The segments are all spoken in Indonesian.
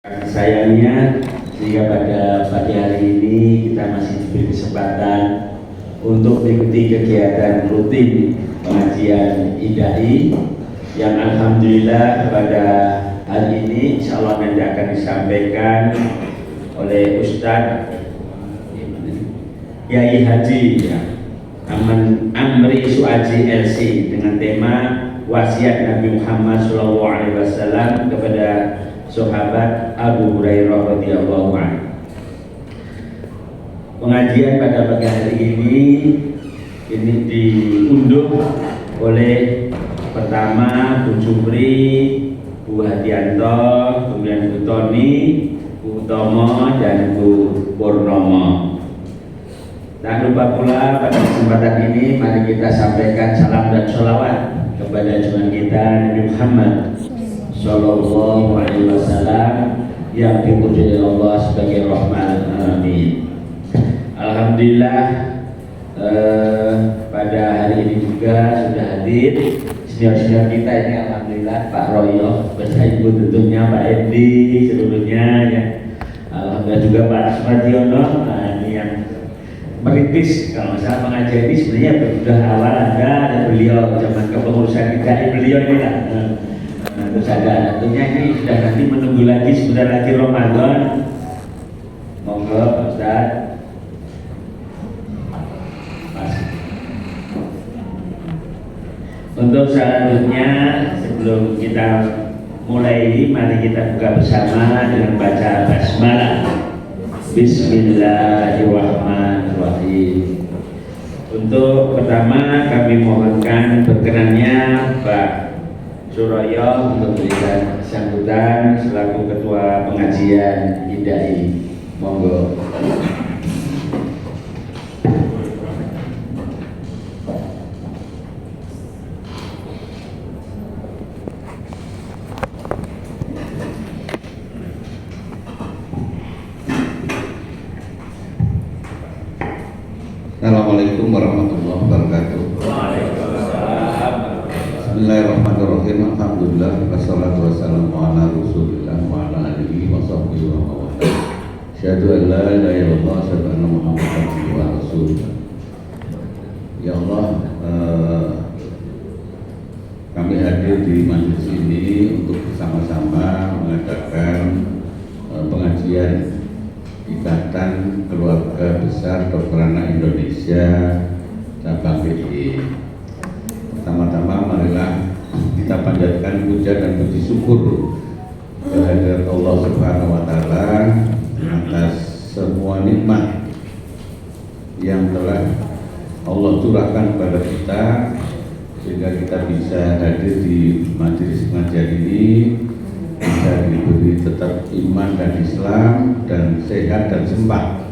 Sayangnya sehingga pada pagi hari ini kita masih diberi kesempatan untuk mengikuti kegiatan rutin pengajian IDAI yang alhamdulillah pada hari ini insya Allah nanti akan disampaikan oleh Ustadz Yai Haji Amri Suaji LC dengan tema wasiat Nabi Muhammad SAW kepada sahabat Abu Hurairah radhiyallahu anhu. Pengajian pada pagi hari ini diunduh oleh pertama Bu Jumri, Bu Hadianto, kemudian Bu Toni, Bu Tomo, dan Bu Purnomo. Tak lupa pula pada kesempatan ini mari kita sampaikan salam dan sholawat kepada junjungan kita Nabi Muhammad Sallallahu Alaihi Wasallam yang dipuji oleh Allah sebagai rahman alamin. Alhamdulillah pada hari ini juga sudah hadir senior-senior kita ini, alhamdulillah Pak Royo, beserta Ibu tentunya Pak Edi seluruhnya ya. Alhamdulillah juga Pak Sumadiono. Nah, ini yang merintis kalau masalah pengajian ini sebenarnya sudah awal ada beliau zaman kepengurusan kita beliau ini lah. Terus ada tentunya ini sudah nanti menunggu lagi sebentar lagi Ramadan. Monggo Pak Ustaz. Untuk selanjutnya sebelum kita mulai mari kita buka bersama dengan baca basmalah. Bismillahirrahmanirrahim. Untuk pertama kami mohonkan berkenannya Pak Suroyo untuk memberikan sambutan selaku ketua pengajian IDAI. Monggo. Assalamualaikum warahmatullahi wabarakatuh. Bismillahirrahmanirrahim. Alhamdulillah wassalatu wassalamu ala Rasulillah wa ala alihi wa sahbihi wa man wala. Asyhadu an la ilaha illallah wa asyhadu anna Muhammadan abduhu wa rasuluh. Ya Allah, kami hadir di majelis ini untuk bersama-sama mengadakan pengajian Ikatan Keluarga Besar Dokter Indonesia cabang PDI. Pertama-tama marilah kita panjatkan puja dan puji syukur kehadirat Allah Subhanahu wa taala atas semua nikmat yang telah Allah curahkan kepada kita sehingga kita bisa hadir di majelis pengajian ini, bisa diberi tetap iman dan Islam dan sehat dan sempat.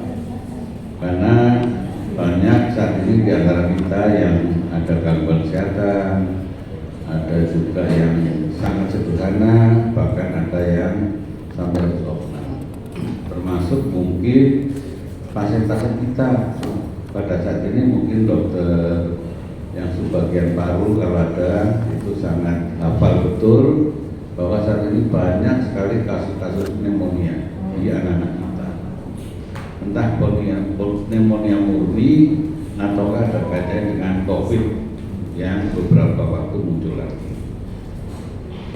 Karena banyak saat ini di antara kita yang ada gangguan kesehatan, ada juga yang sangat sederhana, bahkan ada yang sampai lockdown. Termasuk mungkin pasien-pasien kita pada saat ini, mungkin dokter yang sebagian paru kalau ada itu sangat hafal betul bahwa saat ini banyak sekali kasus-kasus pneumonia di anak-anak kita, entah pneumonia murni atau ada kaitannya dengan COVID yang beberapa waktu muncul lagi.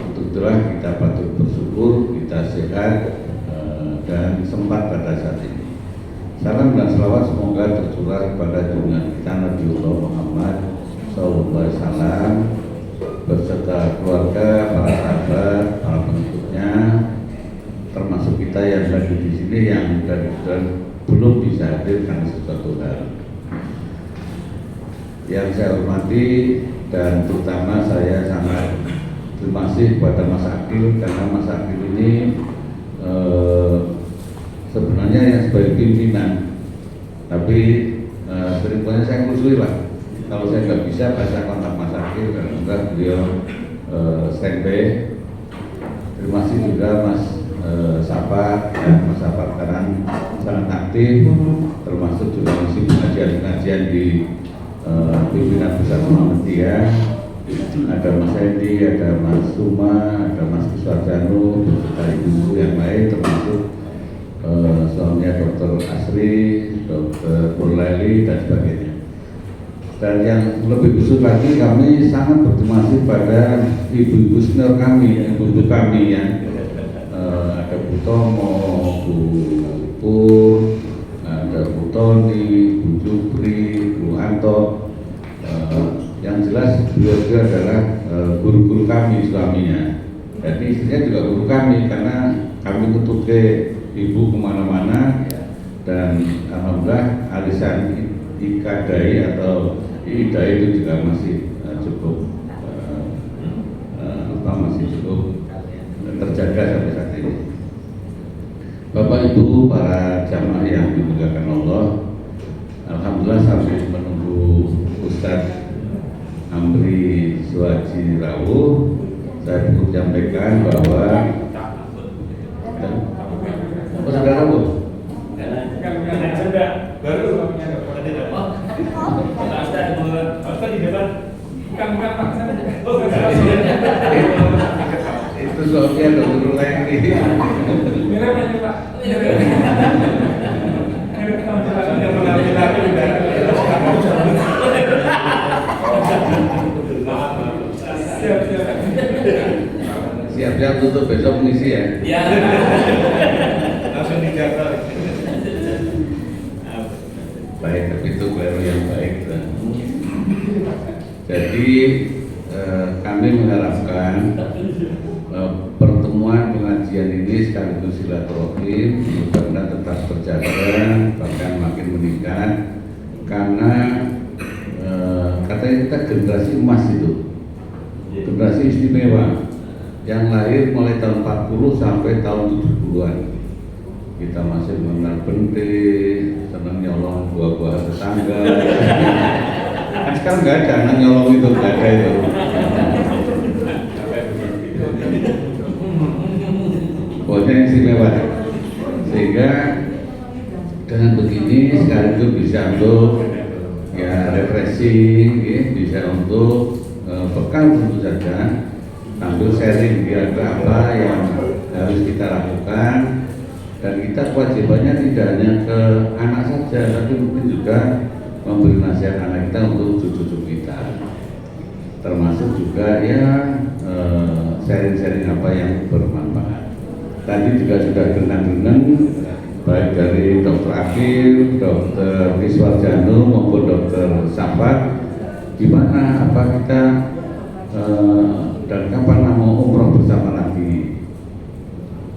Untuk itulah kita patut bersyukur kita sehat dan sempat pada saat ini. Salam dan selawat semoga tercurah kepada junjungan kita Nabiullah Muhammad SAW beserta keluarga, para sahabat, para pengikutnya, termasuk kita yang hadir di sini yang dan belum bisa hadir karena sesuatu hal. Yang saya hormati dan terutama saya sangat terima kasih kepada Mas Akil, karena Mas Akil ini sebenarnya yang sebagai pimpinan, tapi berikutnya saya ngusui lah. Kalau saya nggak bisa baca kontak Mas Akil karena enggak beliau standby. Terima kasih juga Mas Sapa, ya, Mas Sapa sekarang sangat aktif, termasuk juga misi pengajian-pengajian di pimpinan besar Muhammadiyah. ada Mas Edi, ada Mas Suma, ada Mas Kiswarjano, beserta ibu yang lain termasuk suaminya Dr. Asri, Dr. Purlaili dan sebagainya. Dan yang lebih khusus lagi, kami sangat berterima kasih pada ibu-ibu senior kami, ibu-ibu kami yang ada Bu Tomo, Bu Pur, ada Bu Toni, Bu Jupri, Bu Anto. Yang jelas beliau adalah guru-guru kami suaminya. Jadi istrinya juga guru kami karena kami kutuke ibu kemana-mana, dan alhamdulillah arisan ikadai atau idai itu juga masih cukup masih cukup terjaga sampai saat ini. Bapak Ibu para jamaah yang dimuliakan Allah, alhamdulillah sambil menunggu Ustadz Amri Suwaji Rawuh, saya cukup menyampaikan bahwa Saudara Rawuh baru di depan itu soalnya dokter lagi. Siap-siap tutup besok ngisi ya. Ya. Langsung dijaga. Baik, tapi itu baru yang baik. Jadi kami mengharapkan pertemuan pengajian ini sekaligus silaturahim mudah-mudahan tetap terjaga, bahkan makin meningkat, karena katanya kita generasi emas itu, generasi istimewa yang lahir mulai tahun 40 sampai tahun 70-an. Kita masih mengenal bende, senang nyolong buah-buah tetangga. Kan sekarang nggak ada anak nyolong itu, nggak ada itu. Pokoknya istimewa. Sehingga dengan begini sekaligus bisa untuk ya refreshing, ya, bisa untuk bekal tentu saja, sambil sharing kira-kira apa yang harus kita lakukan. Dan kita kewajibannya tidak hanya ke anak saja, tapi mungkin juga memberi nasihat anak kita untuk cucu-cucu kita, termasuk juga ya sharing-sharing apa yang bermanfaat. Tadi juga sudah genang-genang baik dari Dr. Akil, Dr. Kiswarjano maupun Dr. Sabat, gimana apa kita dan kapan mau umroh bersama lagi.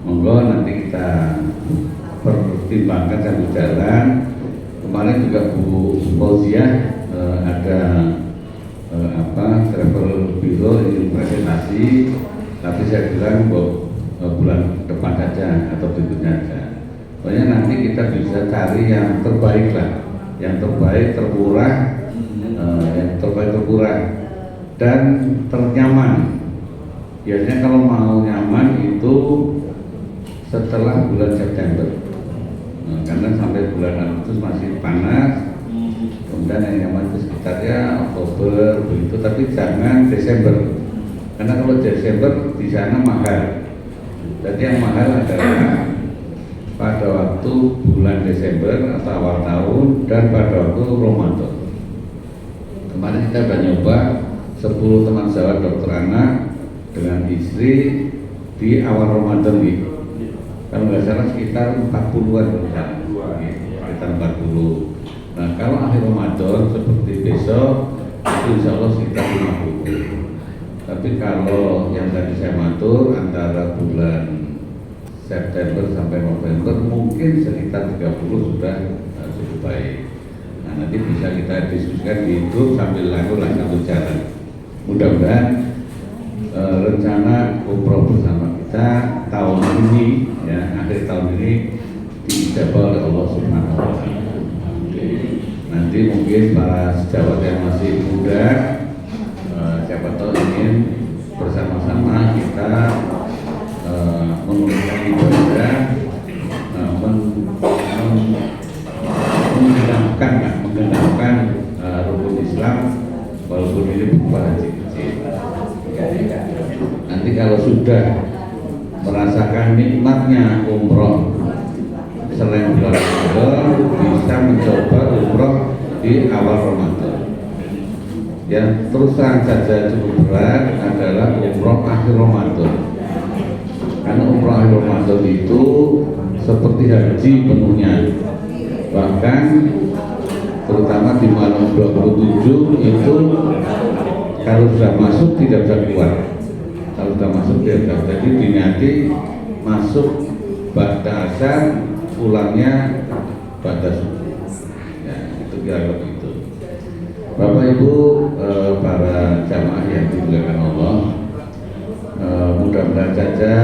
Monggo nanti kita pertimbangkan sambil jalan. Kemarin juga Bu Fauziah ada travel bureau ingin presentasi, tapi saya bilang bulan depan saja atau berikutnya saja. Pokoknya nanti kita bisa cari yang terbaik lah, yang terbaik termurah, yang terbaik termurah dan ternyaman. Biasanya kalau mau nyaman itu setelah bulan September, karena sampai bulan Agustus masih panas, kemudian yang nyaman itu sekitarnya Oktober begitu, tapi jangan Desember, karena kalau Desember di sana mahal. Jadi yang mahal adalah pada waktu bulan Desember atau awal tahun dan pada waktu Ramadan. Kemarin kita sudah nyoba 10 teman sahabat dokter anak dengan istri di awal Ramadan gitu. Kalau nggak salah sekitar 40-an sekitar 40. Nah kalau akhir Ramadan seperti besok itu insya Allah sekitar 50. Tapi kalau yang tadi saya matur antara bulan September sampai November mungkin sekitar 30 sudah cukup baik. Nah nanti bisa kita diskusikan di grup sambil lalu sambil jalan. Mudah-mudahan rencana umroh bersama kita tahun ini ya, akhir tahun ini diijabah oleh Allah Subhanahu wa Ta'ala. Nanti mungkin para sejawat yang masih muda siapa tahu ingin bersama-sama kita menunaikan ibadah, menggenapkan rukun Islam walaupun ini berupa haji kecil. kalau sudah merasakan nikmatnya umroh selain bulan Ramadan, bisa mencoba umroh di awal Ramadan. Yang terus terang saja cukup berat adalah umroh akhir Ramadan. Karena umroh akhir Ramadan itu seperti haji penuhnya. Bahkan terutama di malam 27 itu kalau sudah masuk tidak bisa keluar. Kalau sudah masuk tidak bisa. Jadi diniati masuk ba'da asar, pulangnya ba'da subuh. Ya, itu kira begitu. Bapak Ibu, para jamaah yang dimuliakan Allah, mudah-mudahan saja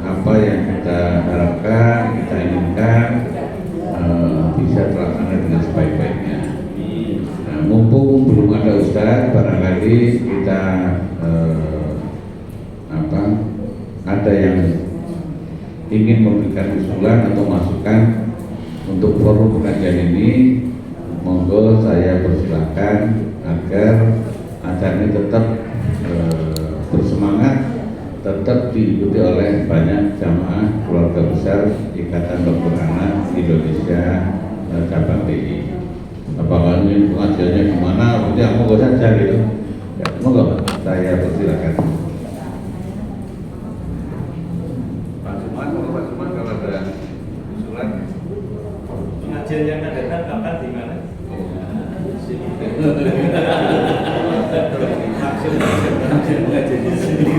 apa yang kita harapkan, kita inginkan bisa terlaksana dengan sebaik-baiknya. Nah, mumpung belum ada Ustadz, barangkali kita ada yang ingin memberikan usulan atau masukan untuk forum pengajian ini, monggo saya persilahkan agar acara ini tetap bersemangat, tetap diikuti oleh banyak jamaah keluarga besar Ikatan Dokter Anak Indonesia cabang TI. Apakah ini pengajiannya gimana? Ya monggo saja gitu. Ya, monggo saya persilahkan. Pak Suman kalau ada usulan. Pengajian yang akan datang kapan di mana? Pengajian di sini.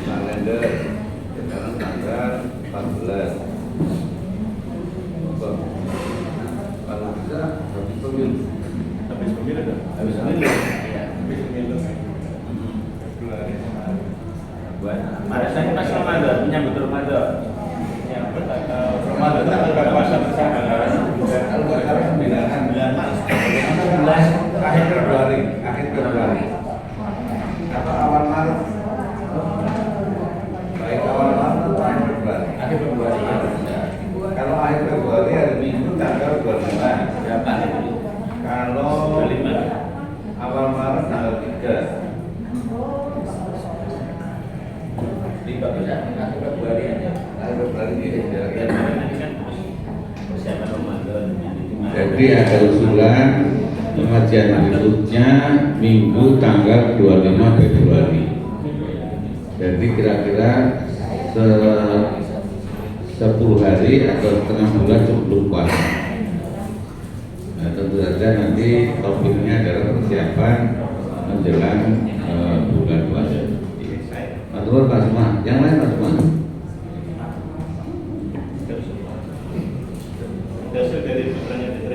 Kalender sekarang tanggal 14. Kalau bisa habis pemilu. Habis pemilu dah. Habis pemilu. Ya, habis pemilu. Pada saat pas Ramadan, menyambut Ramadan. Yang Ramadan tanggal puasa bersama. Akhir Februari. Atau awal Maret. Baik awal Maret atau akhir Februari. Akhir Februari. Kalau akhir Februari hari Minggu tanggal 25. Berapa itu? Kalau 25. awal Maret tanggal 3. Di bagus ya, akhir Februari aja. Akhir Februari ini Biar nanti kan persiapan Ramadan. jadi ada usulan pengajian berikutnya Minggu tanggal 25 Februari. Jadi kira-kira 10 hari atau setengah bulan sebelum puasa. Nah, tentu saja nanti topiknya adalah persiapan menjelang bulan puasa. Mas Nur, Mas Umar, yang lain Mas Umar. Dasar dari putranya Mas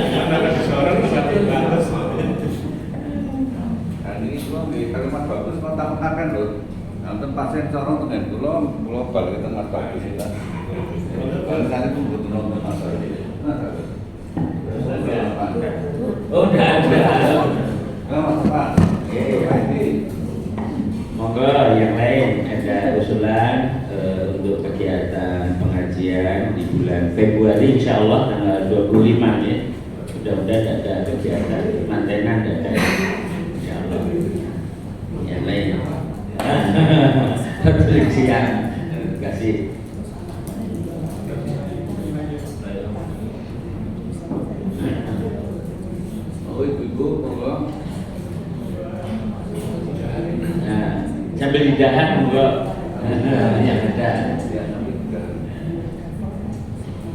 mana ada seorang satu batas. Ini semua di kalimat bagus mau tak makan loh. Nonton pasien corong dengan pulau balik ke tempat bagus kita. Kalau tadi pun butuh nonton masalah ini. Oh, udah ada. Mas Pak. Monggo yang lain ada usulan untuk kegiatan pengajian di bulan Februari, insya Allah tanggal 25 ya. Mudah-mudahan ada kegiatan mantenan ada. Insya Allah. Yang lain. Harus siang. Terima kasih. Oh ibu-ibu, monggo. Nah, sambil lidahan monggo. Yang ada.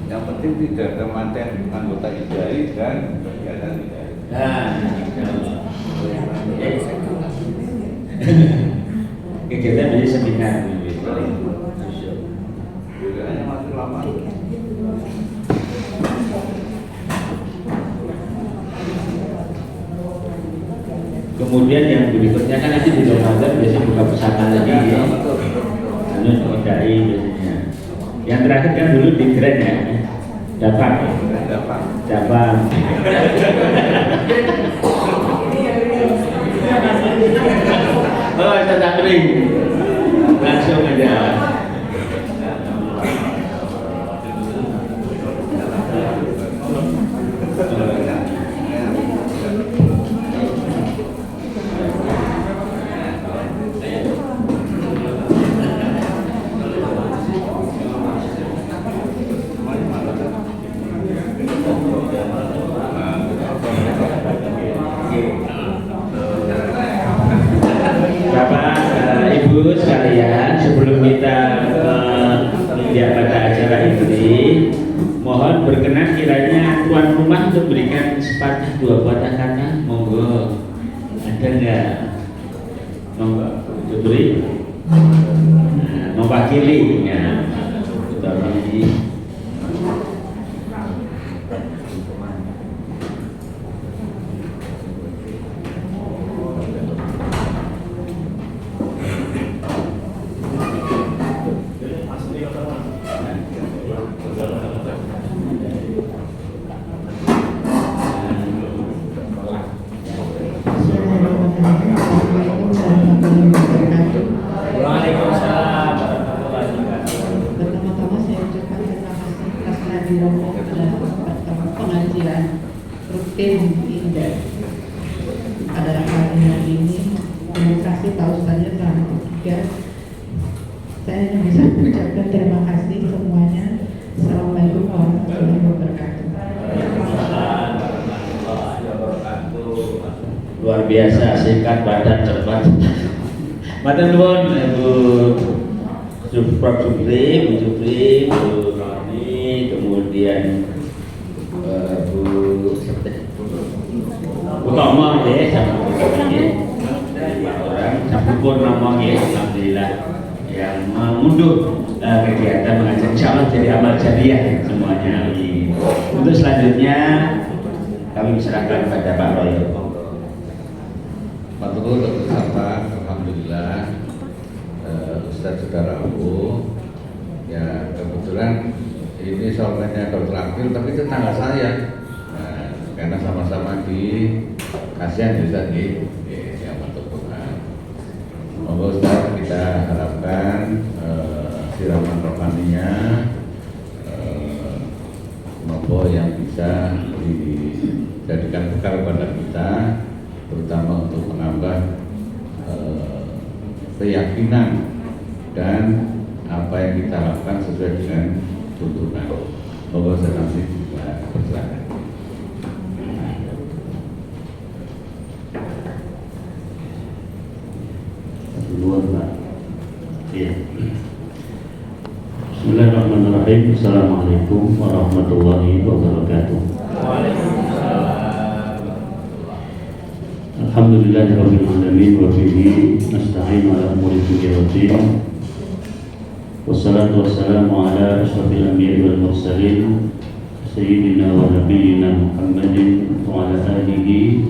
Yang penting tidak ada manten anggota IDAI dan kegiatan IDAI. Nah, insya Allah. Kegiatan menjadi seminar. Bedanya masih lama. Kemudian yang berikutnya kan nanti di Ramadan biasanya buka pesantren lagi ya. Anu IDAI biasanya. Yang terakhir kan dulu di Grand ya. Dapat. Dapat. Oh, saya kering. Langsung aja. Bapak, Ibu sekalian, sebelum kita meninjak pada acara ini, mohon berkenan kiranya tuan rumah untuk berikan sepatah dua patah kata, monggo. Ada enggak? Monggo, Jubri. Mewakili ya. Tadi Waalaikumsalam warahmatullahi wabarakatuh. Pertama-tama saya ucapkan terima kasih atas kehadirannya dalam pengajian rutin Indah. Pada hari ini demokrasi tahu saja selama tiga. Saya hanya bisa mengucapkan terima kasih semuanya. Assalamualaikum warahmatullahi wabarakatuh. Waalaikumsalam warahmatullahi wabarakatuh. luar biasa, singkat, padat, cepat. Matur nuwun Bu Prof. Jupri, Bu Jupri, Bu Roni, kemudian Bu Tomo ya, sama orang sampun ngomong ya, alhamdulillah yang mengunduh kegiatan mengajar, insyaallah jadi amal jariah semuanya. Untuk selanjutnya kami serahkan pada Pak Roy. Matur Dr. Sapa, alhamdulillah Ustadz sudah rabu. Ya kebetulan ini soalnya Dr. Akil tapi tetangga saya. Nah, karena sama-sama di kasihan Ustadz ya matur Tuhan. Monggo Ustadz kita harapkan siraman rohaninya nopo yang bisa dijadikan bekal pada kita, terutama untuk menambah keyakinan dan apa yang kita lakukan sesuai dengan tuntunan. Monggo saya nanti juga persilakan. Duluan Pak. Iya. Bismillahirrahmanirrahim. Assalamualaikum warahmatullahi wabarakatuh. Alhamdulillahirabbil alamin wa bihi nasta'inu ala umuri dunya waddin. Wassalatu wassalamu ala asyrafil anbiya'i wal mursalin sayyidina wa nabiyyina Muhammadin wa ala alihi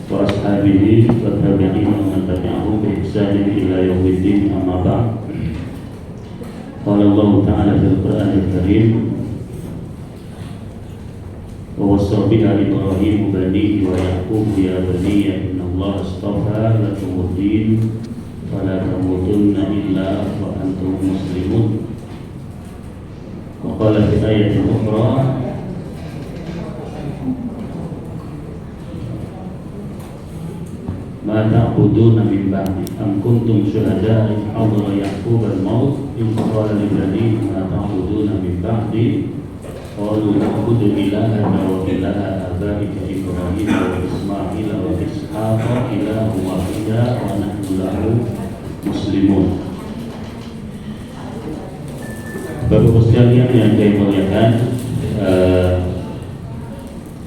wa ashabihi wa tabi'in wa man tabi'ahum bi ihsanin ila yaumiddin, amma ba'd. Qala Allah Ta'ala fil Qur'anil Karim wa wassa biha Ibrahim banihi wa Yaqub ya baniya inna Allah astafa lakum ad-din fala tamutunna illa wa antum muslimun. Wa qala fi ayatin ukhra ma ta'buduna min ba'di am kuntum syuhada'a idh hadara Ya'qub al-maut idh qala li banihi ma ta'buduna min ba'di qalu na'budu ilahaka wa ilaha abaika Ibrahim wa Ismail wa Ishaq ilahan wahida wa nahnu lahu muslimun. Bapak-Ibu sekalian yang saya muliakan,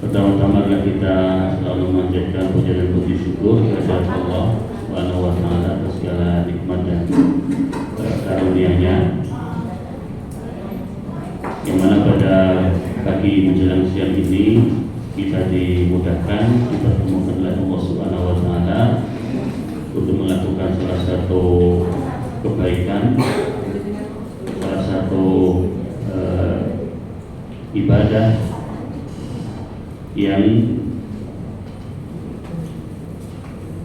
pertama-tama kita selalu memanjatkan puja dan puji syukur kepada Allah Subhanahu wa Ta'ala atas segala nikmat dan karunia-Nya, yang mana pada pagi menjelang siang ini kita dimudahkan, dipertemukan oleh Allah Subhanahu wa Ta'ala untuk melakukan salah satu kebaikan, salah satu ibadah yang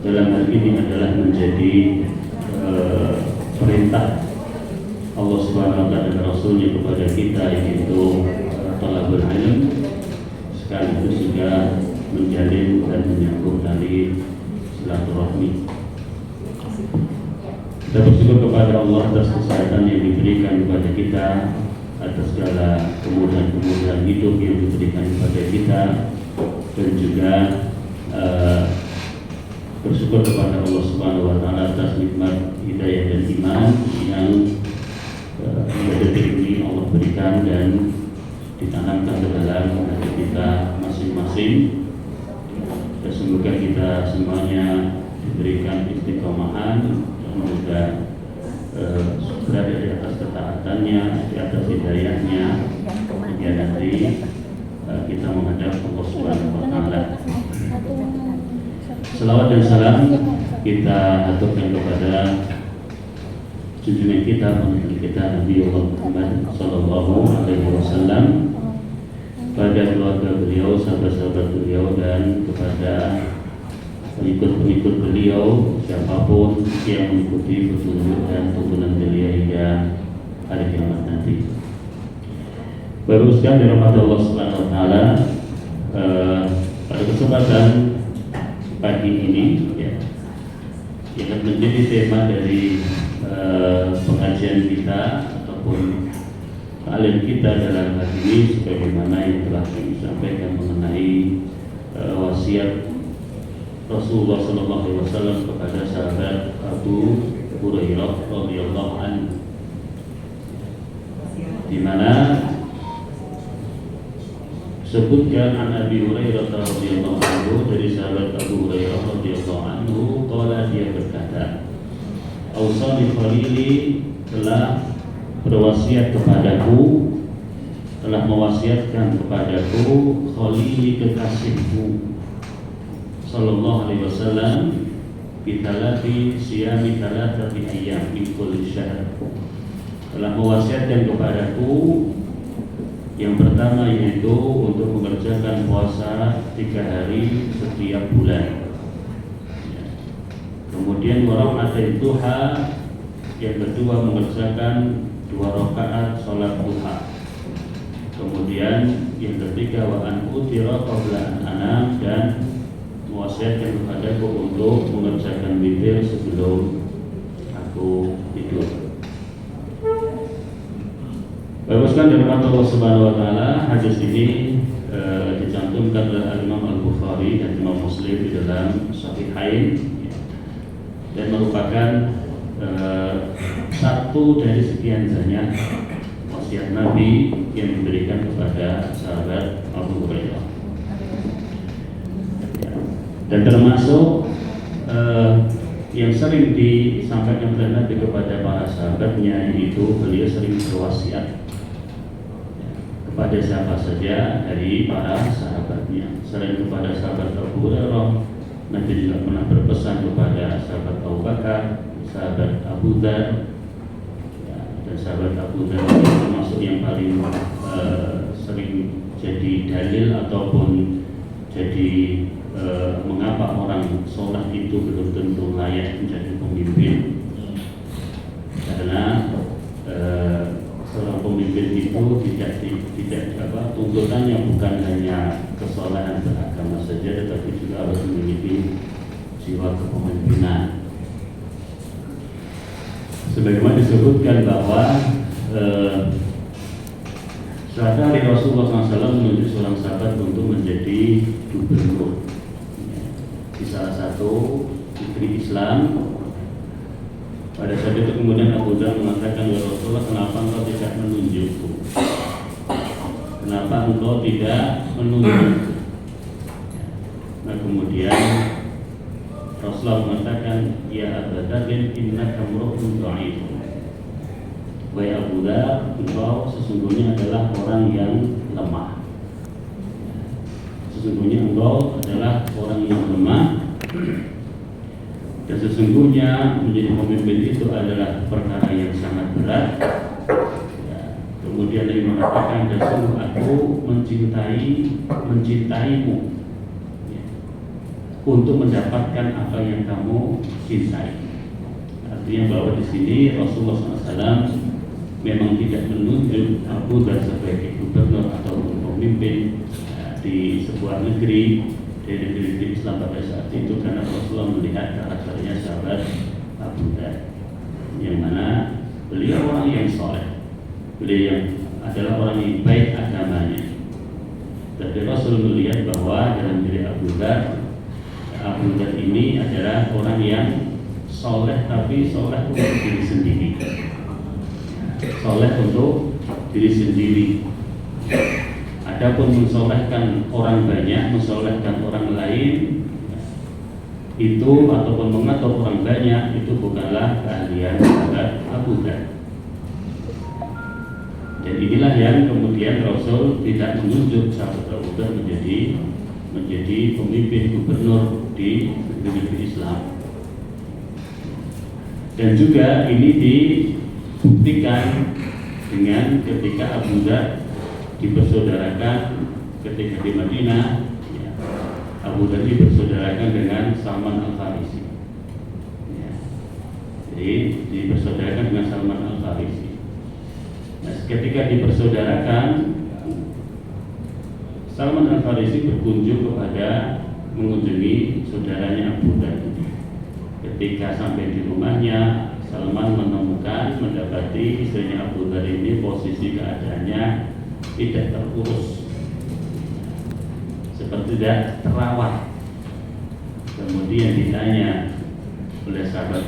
dalam hal ini adalah menjadi perintah Allah Subhanahu wa Ta'ala dan Rasulnya kepada kita, yaitu thalabul ilm, sekaligus juga menjalin dan menyambung tali silaturahmi. Kita bersyukur kepada Allah atas kesehatan yang diberikan kepada kita, atas segala kemudahan-kemudahan hidup yang diberikan kepada kita, dan juga bersyukur kepada Allah Subhanahu wa taala atas nikmat hidayah dan iman yang hingga detik ini Allah berikan dan ditanamkan ke dalam hati kita masing-masing. Dan semoga kita semuanya diberikan istiqomahan dan juga berada di atas ketaatannya, di atas hidayahnya hingga nanti kita menghadap Allah Subhanahu wa taala. Selawat dan salam kita aturkan kepada junjungan kita, penuntun kita Nabi Muhammad sallallahu alaihi wasallam, pada keluarga beliau, sahabat-sahabat beliau, dan kepada pengikut-pengikut beliau, siapapun yang mengikuti petunjuk dan tuntunan beliau hingga hari kiamat nanti. Baru sekali dirahmati Allah Subhanahu wa taala, pada kesempatan pagi ini ya, yang menjadi tema dari pengajian kita ataupun alim kita dalam hari ini, sebagaimana yang telah kami sampaikan mengenai wasiat Rasulullah SAW kepada sahabat Abu Hurairah radhiyallahu anhu, di mana sebutkan an Abi Hurairah radhiyallahu anhu, dari sahabat Abu Hurairah radhiyallahu anhu, qala, dia berkata, Ausani Khalili, telah berwasiat kepadaku, telah mewasiatkan kepadaku Khalili, kekasihku sallallahu alaihi wasallam, bitalati siyami talatati ayyam min kulli syahr, telah mewasiatkan kepadaku yang pertama yaitu untuk mengerjakan puasa 3 hari setiap bulan. Kemudian warakaat duha, yang kedua mengerjakan 2 rakaat salat duha. Kemudian yang ketiga wa an utira qabla an anam, dan mewasiatkan kepadaku untuk mengerjakan witir sebelum aku tidur. Baguskan dari Allah Subhanahu wa taala, hadis ini dicantumkan oleh Imam Al-Bukhari dan Imam Muslim di dalam Sahihain, dan merupakan satu dari sekian banyak wasiat Nabi yang diberikan kepada sahabat Abu Hurairah. Dan termasuk yang sering disampaikan oleh Nabi kepada para sahabatnya, yaitu beliau sering berwasiat kepada siapa saja dari para sahabatnya. Selain kepada sahabat Abu Hurairah, Nabi juga pernah berpesan kepada sahabat Abu Bakar, sahabat Abu Dzar, dan sahabat Abu Dzar termasuk yang paling sering jadi dalil ataupun jadi mengapa orang sholat itu belum tentu layak menjadi pemimpin, karena seorang pemimpin itu tidak tuntutannya bukan hanya kesalahan beragama saja, tetapi juga harus memiliki jiwa kepemimpinan. Sebagaimana disebutkan bahwa suatu hari Rasulullah SAW menunjuk seorang sahabat untuk menjadi gubernur di salah satu negeri Islam. Pada saat itu kemudian Abu Dzar mengatakan, ya Rasulullah, kenapa engkau tidak menunjukku? Kenapa engkau tidak menunjukku? Nah kemudian Rasulullah mengatakan, ya Abu Dzar, innaka imru'un dha'ifun. Wahai Abu Dzar, engkau sesungguhnya adalah orang yang lemah. Sesungguhnya engkau adalah orang yang lemah. Dan sesungguhnya menjadi pemimpin itu adalah perkara yang sangat berat. Ya, kemudian dia mengatakan, dan sungguh aku mencintaimu ya, untuk mendapatkan apa yang kamu cintai. Artinya bahwa di sini Rasulullah SAW memang tidak menunjuk Abu Dzar sebagai gubernur atau pemimpin di sebuah negeri, dari negeri Islam pada saat itu, karena Rasulullah melihat karakternya sahabat Abu Dzar, yang mana beliau orang yang soleh, beliau yang adalah orang yang baik agamanya. Tapi Rasul melihat bahwa dalam diri Abu Dzar Abu Dhar ini adalah orang yang soleh, tapi soleh untuk diri sendiri. Soleh untuk diri sendiri. Adapun mensolehkan orang banyak, mensolehkan orang lain, itu ataupun mengatur orang banyak, itu bukanlah keahlian sahabat Abu Dhar. Dan inilah yang kemudian Rasul tidak menunjuk sahabat Abu Dhar menjadi pemimpin gubernur di negeri Islam. Dan juga ini dibuktikan dengan ketika Abu Dhar dipersaudarakan ketika di Madinah, ya, Abu Dhar dipersaudarakan dengan Salman Al-Farisi. Ya. Jadi dipersaudarakan dengan Salman Al-Farisi. Nah, ketika dipersaudarakan, Salman Al-Farisi berkunjung mengunjungi saudaranya Abu Dhar. Ketika sampai di rumahnya, Salman mendapati istrinya Abu Dhar ini posisi keadaannya tidak terurus, seperti tidak terawat. Kemudian ditanya oleh sahabat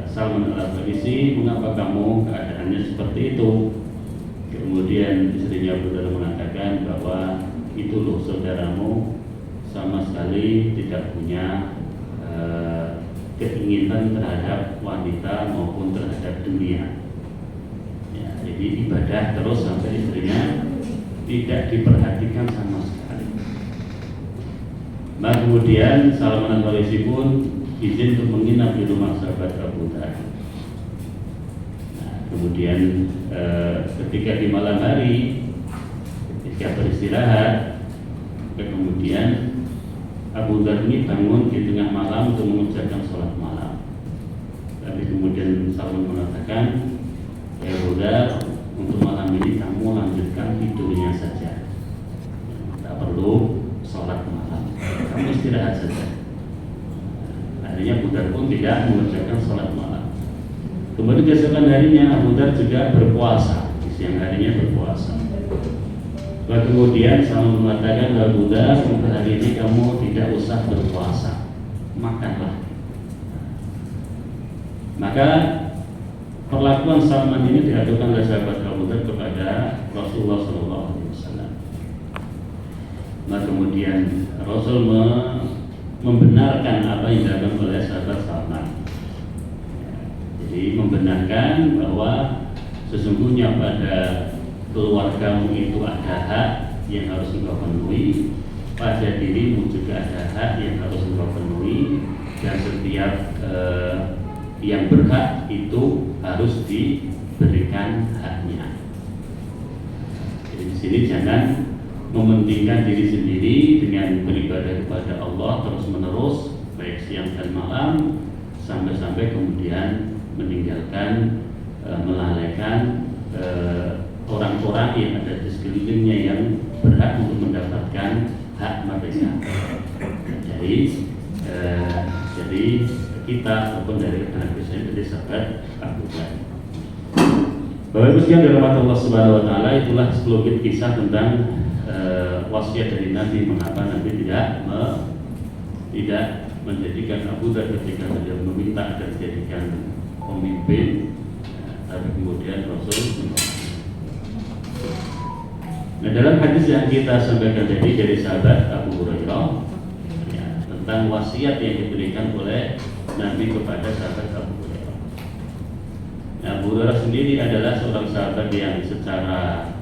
Salman Al-Farisi, mengapa kamu keadaannya seperti itu? Kemudian istrinya Abu Dhar mengatakan bahwa itu loh saudaramu sama sekali tidak punya keinginan terhadap wanita maupun terhadap dunia. Ya, jadi ibadah terus sampai istrinya tidak diperhatikan sama sekali. Nah, kemudian Salman Al-Farisi pun izin untuk menginap di rumah sahabat Abu Dhar. Nah, kemudian ketika di malam hari, ketika beristirahat, kemudian Abu Dhar ini bangun di tengah malam untuk mengerjakan sholat malam. Tapi kemudian Salman mengatakan, ya Abu Dhar, untuk malam ini kamu lanjutkan tidurnya saja, tak perlu sholat malam, kamu istirahat saja. Akhirnya Abu Dhar pun tidak mengerjakan sholat malam. Kemudian keesokan harinya Abu Dhar juga berpuasa, di siang harinya berpuasa. Lalu kemudian Salman mengatakan, Abu Dhar, untuk hari ini kamu tidak usah berpuasa, makanlah. Maka perlakuan Salman ini diaturkan oleh sahabat Abu Dhar kepada Rasulullah SAW. Nah, kemudian Rasul membenarkan apa yang dilakukan oleh sahabat Salman. Jadi membenarkan bahwa sesungguhnya pada keluargamu itu ada hak yang harus engkau penuhi, pada dirimu juga ada hak yang harus engkau penuhi, dan setiap yang berhak itu harus diberikan haknya. Jadi di sini jangan mementingkan diri sendiri dengan beribadah kepada Allah terus menerus baik siang dan malam, sampai-sampai kemudian meninggalkan melalaikan orang-orang yang ada di sekelilingnya yang berhak untuk mendapatkan hak mereka. Jadi kita ataupun dari Nabi dari sahabat Abu Dhar. Bapak Ibu sekalian dirahmati Allah Subhanahu Wa Taala, itulah 10 kisah tentang wasiat dari Nabi, mengapa Nabi tidak menjadikan Abu Dhar ketika beliau meminta agar dijadikan pemimpin, tapi kemudian Rasul. Nah, dalam hadis yang kita sampaikan tadi dari sahabat Abu Hurairah, ya, tentang wasiat yang diberikan oleh Nabi kepada sahabat Abu Hurairah. Nah, Abu Hurairah sendiri adalah seorang sahabat yang secara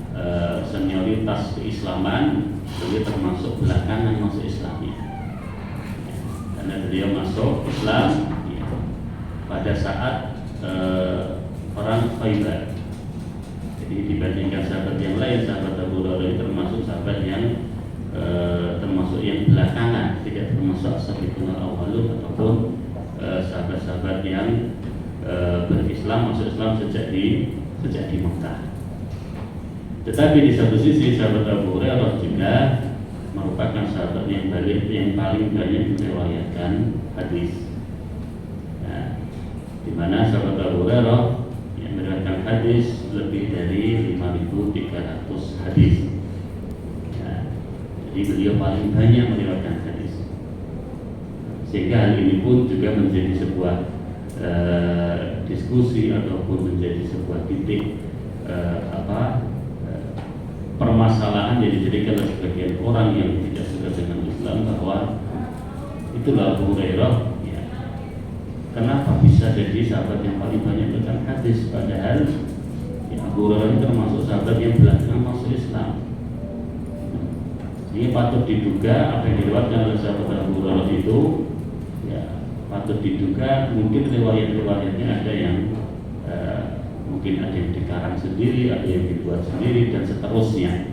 senioritas keislaman beliau termasuk belakangan masuk Islamnya, ya, karena beliau masuk Islam ya, pada saat perang Khaybar. Jadi dibandingkan sahabat yang lain, sahabat Abu Hurairah termasuk sahabat yang termasuk yang belakangan, tidak termasuk as-sabiqun al-awwalun ataupun sahabat-sahabat yang berislam, masuk Islam sejak di Mekah. Tetapi di satu sisi sahabat Abu Hurairah juga merupakan sahabat yang paling banyak meriwayatkan hadis. Nah, di mana sahabat Abu Hurairah yang meriwayatkan hadis lebih dari 5.300 hadis. Ya, jadi beliau paling banyak meriwayatkan hadis. Sehingga hal ini pun juga menjadi sebuah diskusi ataupun menjadi sebuah titik permasalahan yang dijadikan oleh sebagian orang yang tidak suka dengan Islam, bahwa itulah Abu Hurairah ya, kenapa bisa jadi sahabat yang paling banyak bacaan hadis, padahal ya, Abu Hurairah itu termasuk sahabat yang belakangan masuk Islam. Ini patut diduga apa yang diriwayatkan oleh sahabat Abu Hurairah itu ya, patut diduga mungkin riwayat-riwayatnya ada yang mungkin ada yang dikarang sendiri, ada yang dibuat sendiri, dan seterusnya.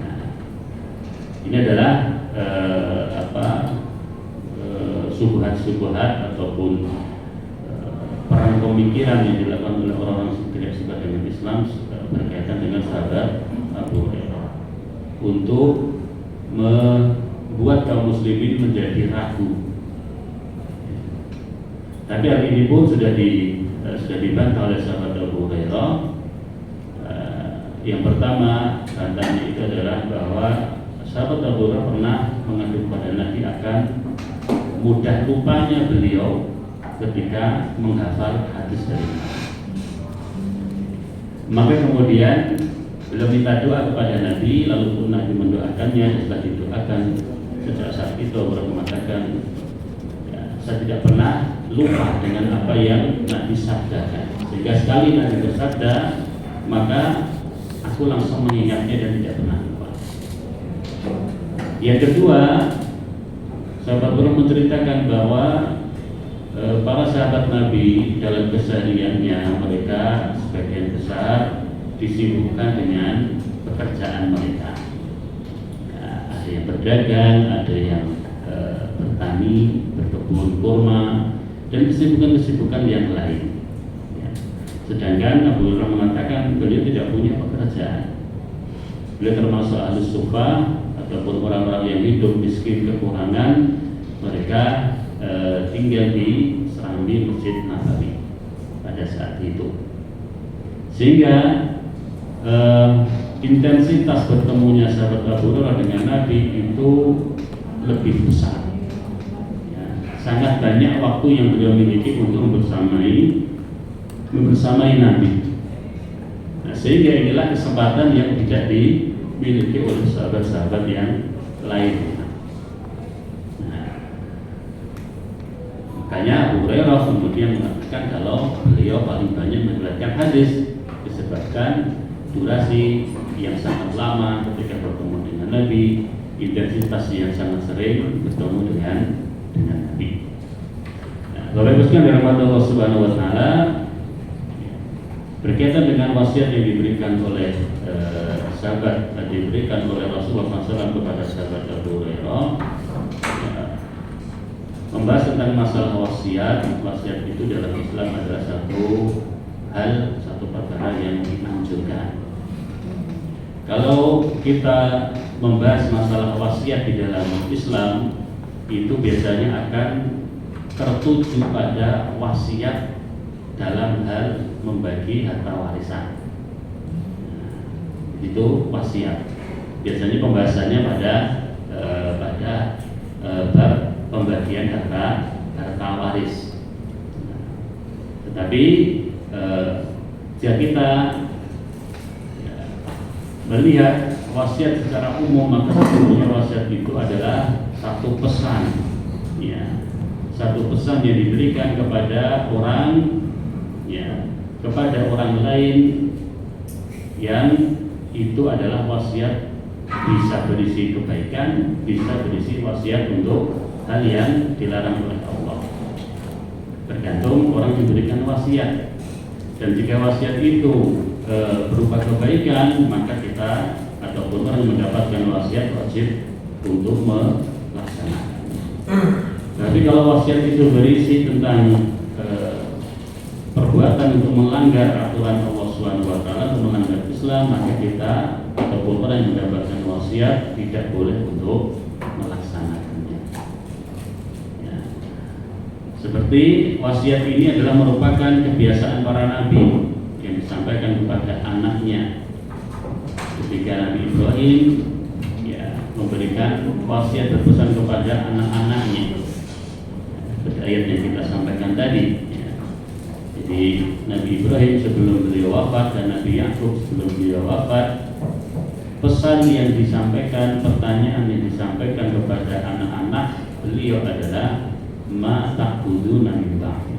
Nah, ini adalah subuhat-subuhat ataupun perang pemikiran yang dilakukan oleh orang-orang yang tidak suka dengan Islam berkaitan dengan sahabat Abu Hurairah untuk membuat kaum muslimin menjadi ragu. Tapi hal ini pun sudah dibantah oleh sahabat Abu Hurairah. Yang pertama bantahannya itu adalah bahwa sahabat Abu Hurairah pernah mengadu kepada Nabi akan mudah lupanya beliau ketika menghafal hadis dari Nabi. Maka kemudian beliau minta doa kepada Nabi, lalu pun Nabi mendoakannya. Setelah didoakan, sejak saat itu beliau mengatakan, saya tidak pernah lupa dengan apa yang Nabi sabdakan, sehingga sekali Nabi bersabda maka aku langsung mengingatnya dan tidak pernah lupa. Yang kedua, sahabat Rasul menceritakan bahwa para sahabat Nabi dalam kesehariannya mereka sebagian besar disibukkan dengan pekerjaan mereka. Ada yang berdagang, ada yang bertani, berkebun kurma, dan kesibukan-kesibukan yang lain. Ya. Sedangkan Abu Hurairah mengatakan beliau tidak punya pekerjaan. Beliau termasuk ahli sufah ataupun orang-orang yang hidup miskin kekurangan. Mereka tinggal di serambi Masjid Nabawi pada saat itu. Sehingga intensitas bertemunya sahabat Abu Hurairah dengan Nabi itu lebih besar. Sangat banyak waktu yang beliau miliki untuk membersamai Nabi. Nah, sehingga inilah kesempatan yang tidak dimiliki oleh sahabat-sahabat yang lain. Nah, makanya Abu Hurairah kemudian mengatakan kalau beliau paling banyak meriwayatkan hadis disebabkan durasi yang sangat lama ketika bertemu dengan Nabi, intensitas yang sangat sering bertemu dengan Nabi. Nah, Bapak Ibu sekalian dirahmati Allah Subhanahu wa taala, berkaitan dengan wasiat yang diberikan oleh diberikan oleh Rasulullah SAW kepada sahabat Abu Hurairah, membahas tentang masalah wasiat. Wasiat itu dalam Islam adalah satu perkara yang dianjurkan. Kalau kita membahas masalah wasiat di dalam Islam, itu biasanya akan tertuju pada wasiat dalam hal membagi harta warisan. Itu wasiat. Biasanya pembahasannya pada bab pembagian harta waris. Tetapi jika kita melihat wasiat secara umum, maka sesungguhnya wasiat itu adalah satu pesan, ya, satu pesan yang diberikan kepada orang, ya, kepada orang lain, yang itu adalah wasiat bisa berisi kebaikan, bisa berisi wasiat untuk hal yang dilarang oleh Allah. Tergantung orang diberikan wasiat. Dan jika wasiat itu berupa kebaikan, maka kita ataupun orang yang mendapatkan wasiat wajib untuk melaksanakan. Tapi kalau wasiat itu berisi tentang perbuatan untuk melanggar aturan Allah SWT, untuk melanggar Islam, maka kita ataupun orang yang mendapatkan wasiat tidak boleh untuk melaksanakannya. Ya. Seperti wasiat ini adalah merupakan kebiasaan para nabi yang disampaikan kepada anaknya. Ketika Nabi Ibrahim memberikan wasiat berpesan kepada anak-anaknya, tadi. Ya. Jadi Nabi Ibrahim sebelum beliau wafat dan Nabi Yakub sebelum beliau wafat, pesan yang disampaikan, pertanyaan yang disampaikan kepada anak-anak beliau adalah ma ta'buduna min ba'di.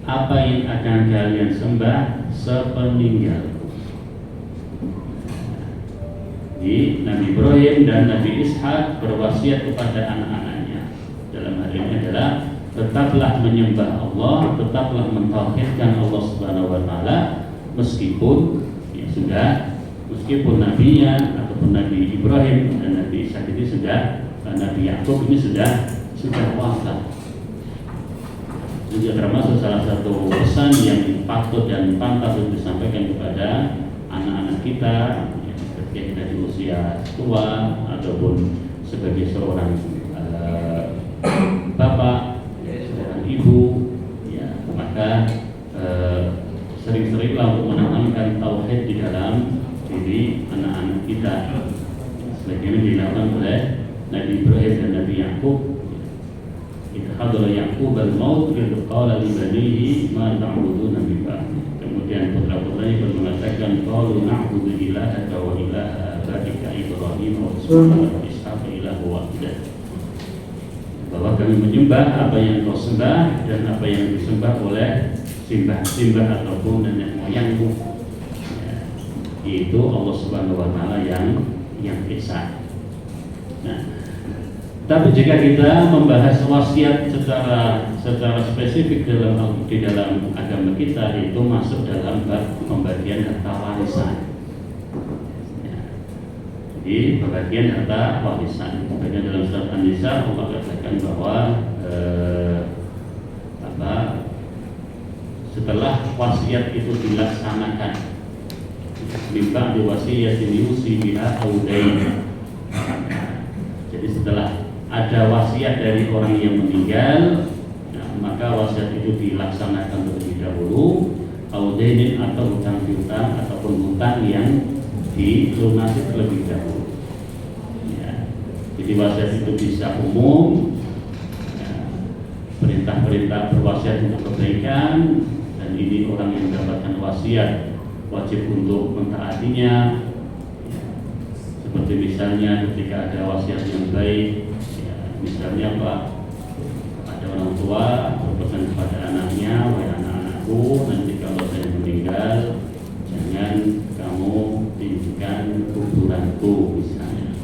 Apa yang akan kalian sembah sepeninggalku? Jadi Nabi Ibrahim dan Nabi Ishak berwasiat kepada anak-anaknya. Dalam hal ini adalah tetaplah menyembah Allah, tetaplah mentauhidkan Allah Subhanahu wa taala meskipun ya sudah, meskipun nabinya ataupun Nabi Ibrahim dan Nabi Ishak ini sudah, Nabi Yakub ini sudah wafat. Juga termasuk salah satu pesan yang patut dan pantas untuk disampaikan kepada anak-anak kita ya, ketika kita di usia tua ataupun sebagai seorang bapak, seorang ibu, ya maka sering-seringlah untuk menanamkan tauhid di dalam diri anak-anak kita. Sebagaimana dilakukan oleh Nabi Ibrahim dan Nabi Yakub. Hadara Yaqub al-maut qala li banihi ma ta'buduna min ba'di. Kemudian putra-putranya mengatakan qalu na'budu ilahaka wa ilaha abika Ibrahim wa Ishaq ilahu wahidah. Bahwa kami menyembah apa yang kau sembah dan apa yang disembah oleh simbah-simbah ataupun nenek moyangmu. Ya, itu Allah Subhanahu wa taala yang esa. Nah, tapi jika kita membahas wasiat secara spesifik di dalam agama kita, itu masuk dalam bab pembagian harta warisan. Ya. Jadi pembagian harta warisan. Bagian dalam surat An-Nisa Allah katakan bahwa setelah wasiat itu dilaksanakan, mimba diwasiyatin yusi biha audain. Jadi setelah ada wasiat dari orang yang meninggal, nah, maka wasiat itu dilaksanakan terlebih dahulu, audainin atau hutang piutang ataupun hutang yang dilunasi terlebih dahulu. Ya. Jadi wasiat itu bisa umum, ya, perintah-perintah berwasiat untuk kebaikan, dan ini orang yang mendapatkan wasiat wajib untuk mentaatinya. Ya. Seperti misalnya ketika ada wasiat yang baik. Misalnya Pak, ada orang tua berpesan kepada anaknya, wahai anak-anakku, nanti kalau saya meninggal, jangan kamu tinggikan kuburanku misalnya.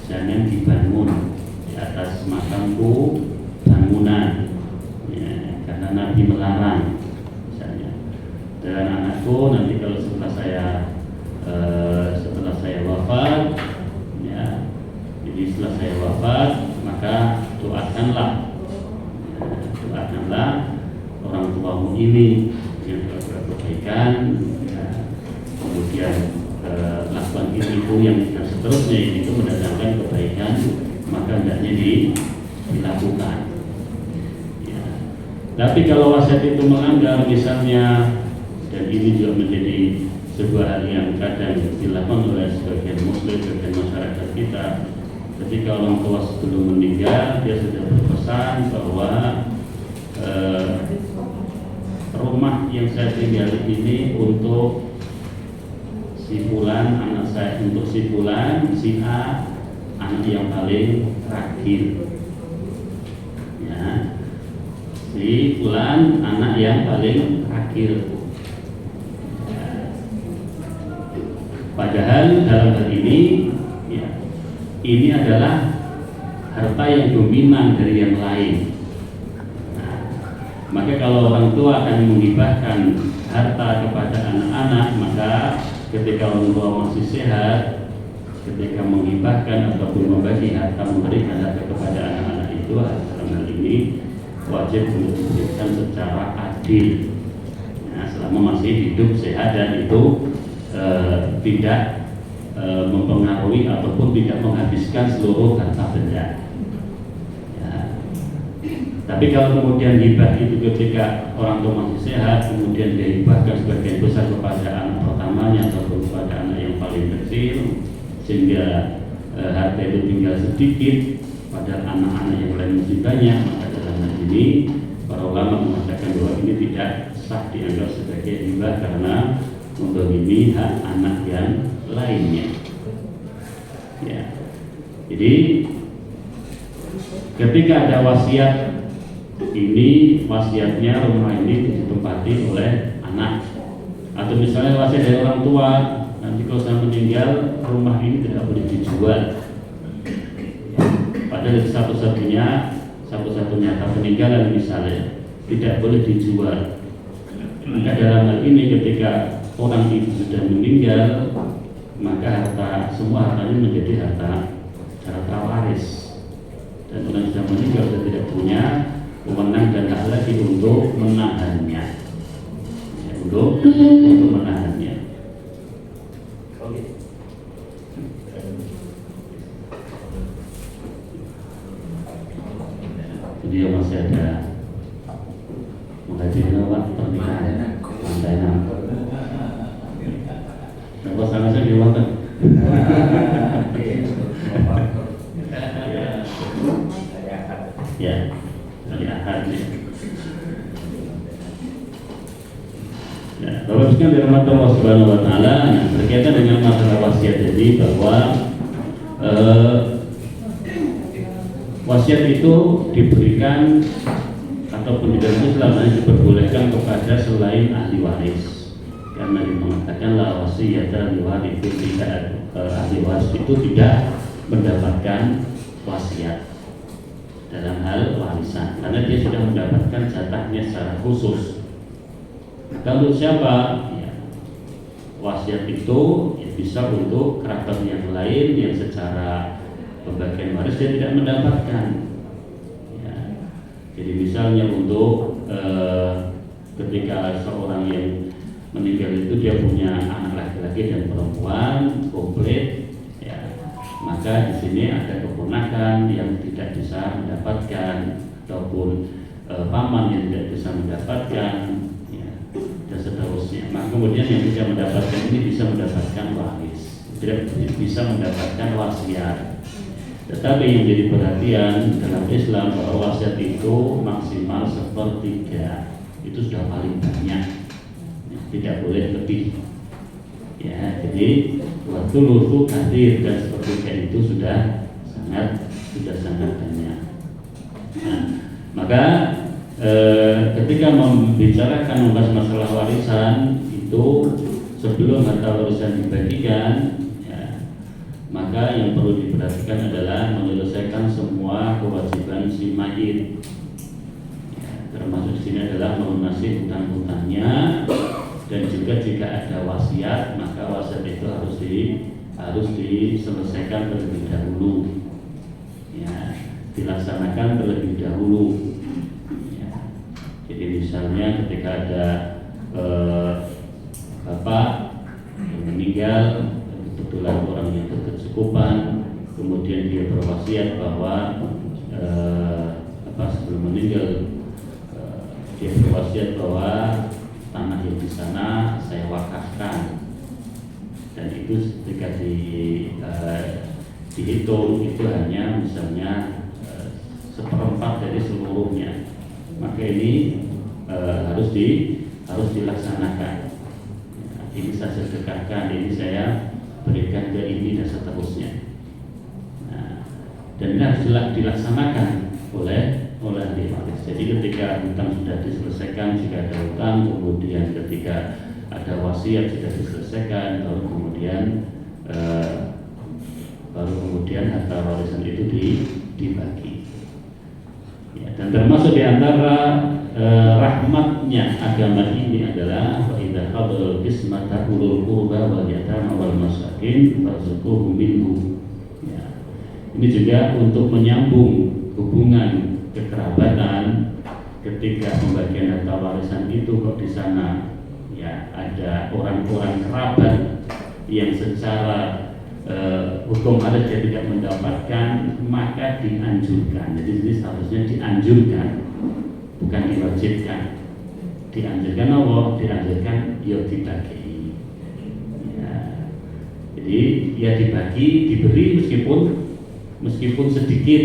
Jangan dibangun di atas makamku bangunan, ya, karena Nabi melarang misalnya. Dan anakku nanti kalau setelah saya wafat, ya, jadi setelah saya wafat, maka doakanlah orang tuamu ini yang berbuat kebaikan, ya, kemudian lakukan itu yang seterusnya itu mendatangkan kebaikan, maka hendaknya dilakukan. Ya. Tapi kalau wasiat itu melanggar misalnya, dan ini juga menjadi sebuah hal yang kadang dilakukan oleh sebagian muslim, sebagian masyarakat kita. Ketika orang tua sebelum meninggal, dia sudah berpesan bahwa rumah yang saya tinggali ini untuk si fulan, anak saya, untuk si fulan, si A, anak yang paling terakhir. Ya, si fulan, anak yang paling terakhir. Ya. Padahal dalam hal ini, ya, ini adalah harta yang dominan dari yang lain. Nah, maka kalau orang tua akan menghibahkan harta kepada anak-anak, maka ketika orang tua masih sehat, ketika menghibahkan ataupun membagi harta, memberikan harta kepada anak-anak itu, dalam hal ini wajib untuk diberikan secara adil. Nah, selama masih hidup sehat dan itu tidak mempengaruhi ataupun tidak menghabiskan seluruh harta benda. Ya. Tapi kalau kemudian hibah itu ketika orang tua masih sehat, kemudian dia hibahkan sebagian besar kepada anak pertamanya ataupun kepada anak yang paling kecil, sehingga harta itu tinggal sedikit, padahal anak-anak yang lain masih banyak, maka dalam tanah ini, para ulama mengatakan bahwa ini tidak sah dianggap sebagai hibah karena mendolimi hak anak yang lainnya. Ya. Jadi ketika ada wasiat ini, wasiatnya rumah ini ditempati oleh anak, atau misalnya wasiat dari orang tua, nanti kalau saya meninggal rumah ini tidak boleh dijual. Padahal satu-satunya kata peninggalan misalnya tidak boleh dijual. Maka dalam hal ini ketika orang itu sudah meninggal, maka semua hartanya menjadi harta waris, dan orang sudah meninggal sudah tidak punya wewenang dan hak lagi untuk menahannya, untuk menahannya. Dia masih ada menghadiri pernikahan Mandailing. Nah, sana saya di Wonten. Ya, dari Ahad ya. Nah, Bapak sekalian dirahmati Allah Subhanahu wa taala, berkaitan dengan masalah wasiat jadi bahwa wasiat itu diberikan ataupun di dalam Islam hanya diperbolehkan kepada selain ahli waris, karena mengatakan la wasiyata li waris, tidak ahli waris itu tidak mendapatkan wasiat dalam hal warisan karena dia sudah mendapatkan jatahnya secara khusus. Kalau siapa ya, wasiat itu ya bisa untuk kerabat yang lain yang secara pembagian waris dia tidak mendapatkan ya. Jadi misalnya untuk ketika seorang yang meninggal itu dia punya anak laki-laki dan perempuan komplit ya, maka di sini ada keponakan yang tidak bisa mendapatkan ataupun paman yang tidak bisa mendapatkan ya, dan seterusnya. Maka kemudian yang bisa mendapatkan ini bisa mendapatkan waris, tidak bisa mendapatkan wasiat. Tetapi yang jadi perhatian dalam Islam bahwa wasiat itu maksimal 1/3, itu sudah paling banyak, ya, tidak boleh lebih. Ya, jadi waktu lutu hadir dan 1/3 itu sudah sangat banyak. Nah, maka ketika membicarakan membahas masalah warisan itu sebelum harta warisan dibagikan, maka yang perlu diperhatikan adalah menyelesaikan semua kewajiban si mayit. Ya, termasuk di sini adalah melunasi hutang-hutangnya, dan juga jika ada wasiat maka wasiat itu harus diselesaikan terlebih dahulu. Ya, dilaksanakan terlebih dahulu. Ya, jadi misalnya ketika ada bapak yang meninggal, kebetulan orang yang berkecukupan, kemudian dia berwasiat bahwa sebelum meninggal dia berwasiat bahwa tanah yang di sana saya wakafkan, dan itu ketika dihitung itu hanya misalnya 1/4 dari seluruhnya, maka ini harus dilaksanakan. Ini saya sedekahkan, ini saya berikan ke ini dan seterusnya. Nah, dan ini harus dilaksanakan oleh ahli waris. Jadi ketika hutang sudah diselesaikan, jika ada hutang, kemudian ketika ada wasiat sudah diselesaikan, baru kemudian harta warisan itu dibagi. Ya, dan termasuk di antara rahmatnya agama ini adalah wa idza hadal qismata ulul qurba wal yatama wal masakin farzuquhum minhu. Ya. Ini juga untuk menyambung hubungan kekerabatan. Ketika pembagian harta warisan itu kok di sana ya ada orang-orang kerabat yang secara hukum adat dia tidak mendapatkan, maka dianjurkan. Jadi ini seharusnya dianjurkan, bukan diwajibkan. Dianjurkan Allah, dianjurkan ya dibagi. Ya. Jadi ya dibagi, diberi meskipun sedikit.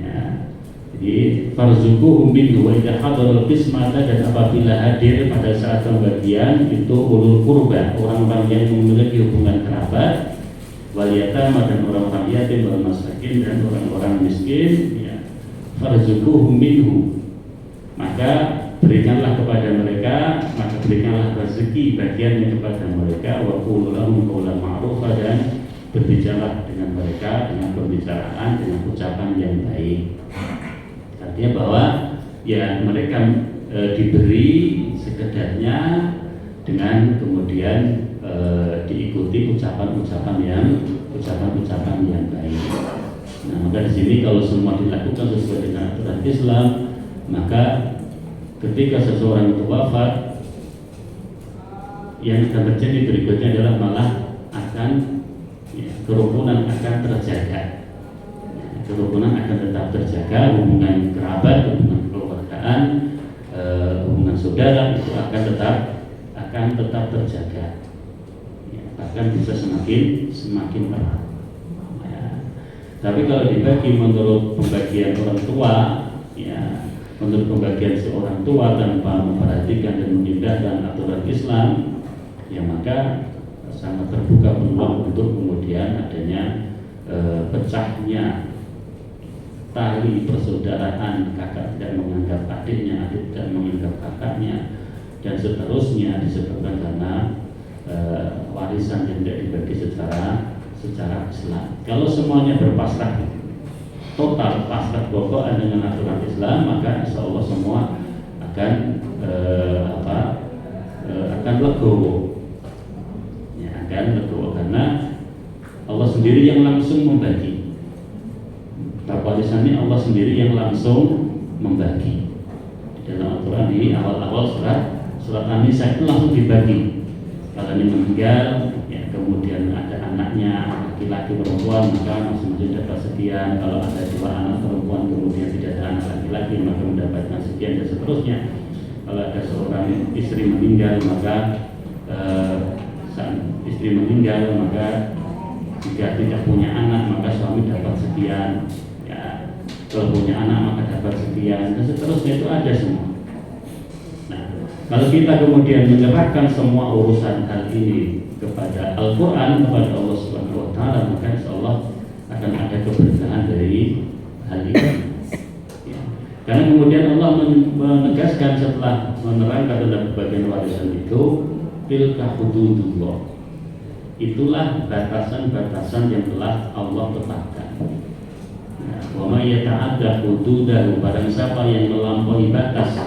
Ya. Jadi Jadi farzuquhum minhu wa idza hadarul qismata, dan apabila hadir pada saat pembagian itu ulul qurba, orang-orang yang memiliki hubungan kerabat, wal yatama, dan orang-orang yatim, wal masakin, dan orang-orang miskin, ya, farzuquhum minhu, maka berikanlah kepada mereka, maka berikanlah rezeki bagiannya kepada mereka, wa qul lahum qawlan ma'rufa, dan berbicara dengan mereka dengan pembicaraan, dengan ucapan yang baik. Artinya bahwa ya mereka diberi sekedarnya dengan kemudian diikuti ucapan-ucapan yang baik. Nah, maka di sini kalau semua dilakukan sesuai dengan aturan Islam, maka ketika seseorang itu wafat, yang akan terjadi berikutnya adalah malah akan kerukunan akan terjaga. Kerukunan akan tetap terjaga, hubungan kerabat, hubungan keluargaan, hubungan saudara itu akan tetap terjaga. Ya, bahkan bisa semakin erat. Ya. Tapi kalau dibagi menurut pembagian orang tua, ya, menurut pembagian seorang tua tanpa memperhatikan dan mengindahkan aturan Islam, ya maka sangat terbuka peluang untuk kemudian adanya pecahnya tali persaudaraan, kakak tidak menganggap adiknya, adik tidak menganggap kakaknya, dan seterusnya disebabkan karena warisan yang tidak dibagi secara Islam. Kalau semuanya berpasrah total, pasrah pokok dengan aturan Islam, maka insya Allah semua akan akan legowo. Ya, akan legowo karena Allah sendiri yang langsung membagi. Warisannya Allah sendiri yang langsung membagi. Di dalam Al-Quran di awal-awal surat An-Nisa itu langsung dibagi. Kalau ini meninggal, ya, kemudian ada anaknya laki-laki perempuan, maka masing-masing dapat sekian. Kalau ada 2 anak perempuan kemudian tidak ada anak laki-laki, maka mendapatkan sekian, dan seterusnya. Kalau ada seorang istri meninggal, maka saat istri meninggal, maka jika tidak punya anak maka suami dapat sekian. Kalau punya anak maka dapat sekian, dan seterusnya. Itu ada semua. Nah, kalau kita kemudian menyerahkan semua urusan hal ini kepada Al-Quran, kepada Allah Subhanahu Wa Taala, maka insya Allah akan ada keberkahan dari hal ini. Ya. Karena kemudian Allah menegaskan setelah menerangkan dalam bagian warisan itu, tilka hududullah. Itulah batasan-batasan yang telah Allah tetapkan. Wa may yata'adda hududahu, barang siapa yang melampaui batas,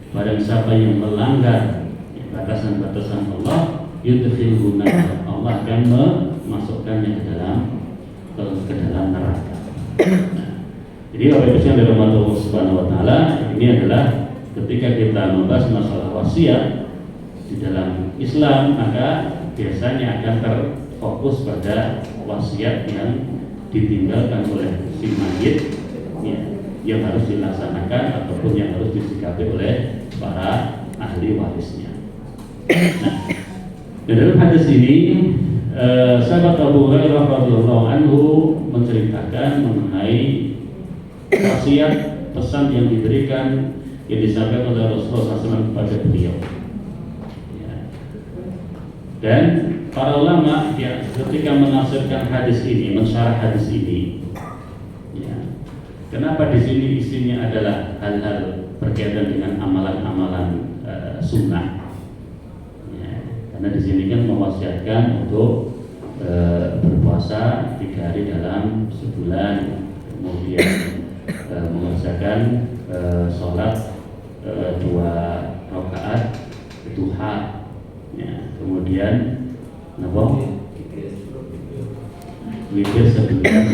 barang siapa yang melanggar batasan-batasan Allah, yudkhilhu nar, Allah akan memasukkannya ke dalam neraka. Jadi Bapak Ibu yang dirahmati Allah Subhanahu Wa Taala, ini adalah ketika kita membahas masalah wasiat di dalam Islam, maka biasanya akan terfokus pada wasiat yang ditinggalkan oleh si mayit, ya, yang harus dilaksanakan ataupun yang harus disikapi oleh para ahli warisnya. Nah, dalam hadis ini sahabat Abu Hurairah radhiyallahu anhu menceritakan mengenai wasiat pesan yang diberikan, yang disampaikan oleh Rasulullah SAW kepada beliau. Ya. Dan para ulama ya, ketika menafsirkan hadis ini, mensyarah hadis ini, ya, kenapa di sini isinya adalah hal-hal berkaitan dengan amalan-amalan sunnah? Ya, karena di sini kan mewasiatkan untuk berpuasa 3 hari dalam sebulan, kemudian mengerjakan sholat 2 rakaat duha, ya, kemudian mikir sebulan,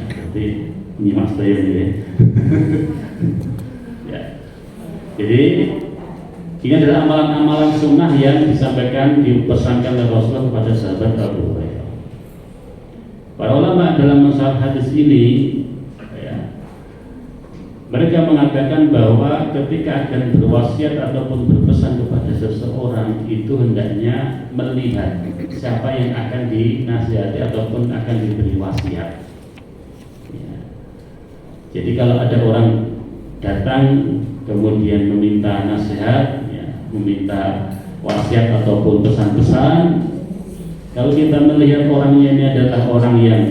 berarti nyimak saya ini. Ya. Jadi ini adalah amalan-amalan sunnah yang disampaikan, dipesankan oleh Rasulullah kepada sahabat Abu Hurairah. Para ulama dalam masalah hadis ini, ya, mereka mengatakan bahwa ketika akan berwasiat ataupun berpesan kepada seseorang itu hendaknya melihat siapa yang akan dinasihati ataupun akan diberi wasiat. Ya. Jadi kalau ada orang datang kemudian meminta nasihat, ya, meminta wasiat ataupun pesan-pesan, kalau kita melihat orangnya ini adalah orang yang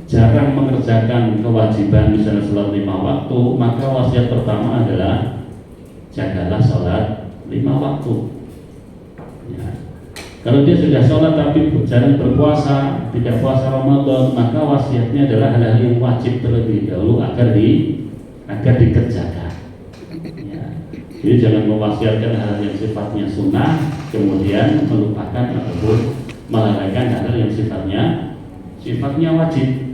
jarang mengerjakan kewajiban misalnya sholat 5 waktu, maka wasiat pertama adalah jagalah sholat 5 waktu. Ya. Kalau dia sudah sholat tapi jarang berpuasa, tidak puasa Ramadan, maka wasiatnya adalah hal-hal yang wajib terlebih dahulu agar dikerjakan. Ya. Jadi jangan mewasiatkan hal yang sifatnya sunnah kemudian melupakan ataupun melalaikan hal yang sifatnya wajib.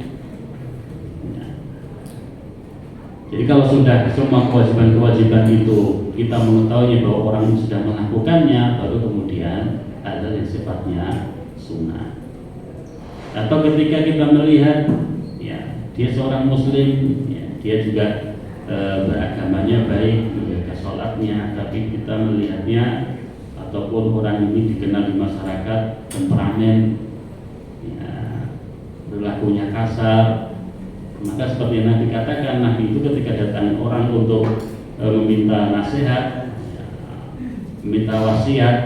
Jadi kalau sudah semua kewajiban-kewajiban itu kita mengetahui bahwa orang sudah melakukannya, baru kemudian ada yang sifatnya sunnah. Atau ketika kita melihat, ya, dia seorang muslim, ya, dia juga beragamanya baik, menjaga sholatnya, tapi kita melihatnya ataupun orang ini dikenal di masyarakat temperamen, ya, perilakunya kasar. Maka seperti yang Nabi katakan, Nabi itu ketika datang orang untuk meminta nasihat, ya, meminta wasiat,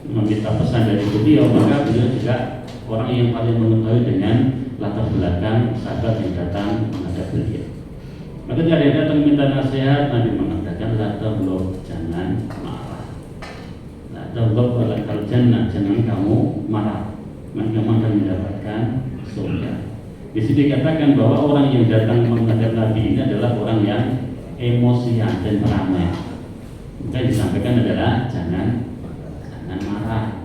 meminta pesan dari beliau, maka beliau juga orang yang paling mengetahui dengan latar belakang sahabat yang datang menghadap beliau. Maka ketika dia datang meminta nasihat, Nabi mengatakan, jangan marah, jangan kamu marah, maka kamu akan mendapatkan surga. Di sini dikatakan bahwa orang yang datang menghadap Nabi ini adalah orang yang emosian dan ramai. Maka disampaikan adalah jangan marah.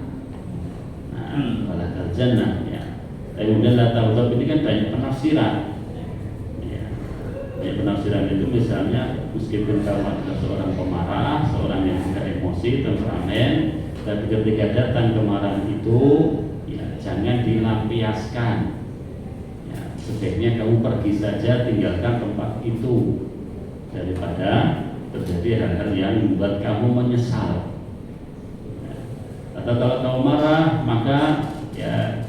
Nah, wala tarjana, ya. Kemudian la taghdab ini kan banyak penafsiran. Ya. Banyak penafsiran itu misalnya meskipun kamu adalah seorang pemarah, seorang yang suka emosi, temperamen, tapi ketika datang kemarahan itu, ya jangan dilampiaskan. Sebaiknya kamu pergi saja, tinggalkan tempat itu daripada terjadi hal-hal yang membuat kamu menyesal. Atau kalau kamu marah, maka ya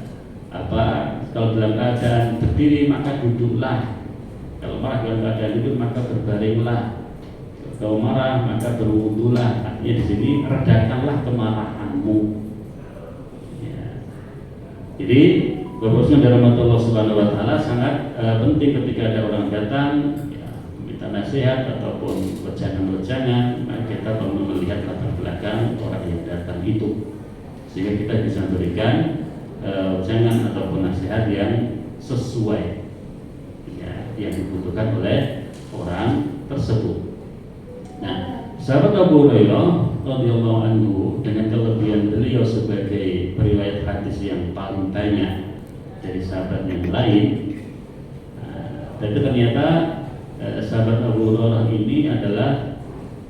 kalau dalam keadaan berdiri maka duduklah. Kalau marah dalam keadaan duduk maka berbaringlah. Kalau marah maka berwudulah. Artinya di sini redakanlah kemarahanmu. Ya. Jadi Bapak-Bapak dari Allah Subhanahu Wa Taala sangat penting ketika ada orang datang, ya, minta nasihat ataupun wejangan-wejangan, maka kita perlu melihat latar belakang orang yang datang itu, sehingga kita bisa berikan wejangan ataupun nasihat yang sesuai, ya, yang dibutuhkan oleh orang tersebut. Nah, sahabat Abu Hurairah radhiyallahu anhu dengan kelebihan beliau sebagai periwayat hadis yang paling banyak dari sahabat yang lain, tapi ternyata sahabat Abu Hurairah ini adalah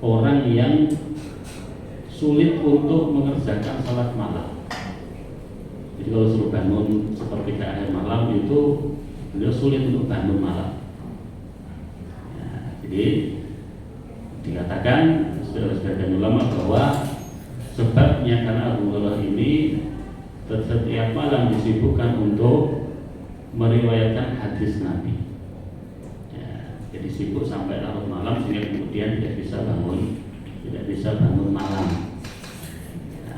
orang yang sulit untuk mengerjakan salat malam. Jadi kalau suruh bangun seperti ke akhir malam itu beliau sulit untuk bangun malam. Ya, jadi dikatakan sebagian ulama bahwa sebabnya karena Abu Hurairah ini setiap malam disibukkan untuk meriwayatkan hadis Nabi. Ya, jadi sibuk sampai larut malam sehingga kemudian tidak bisa bangun malam. Ya,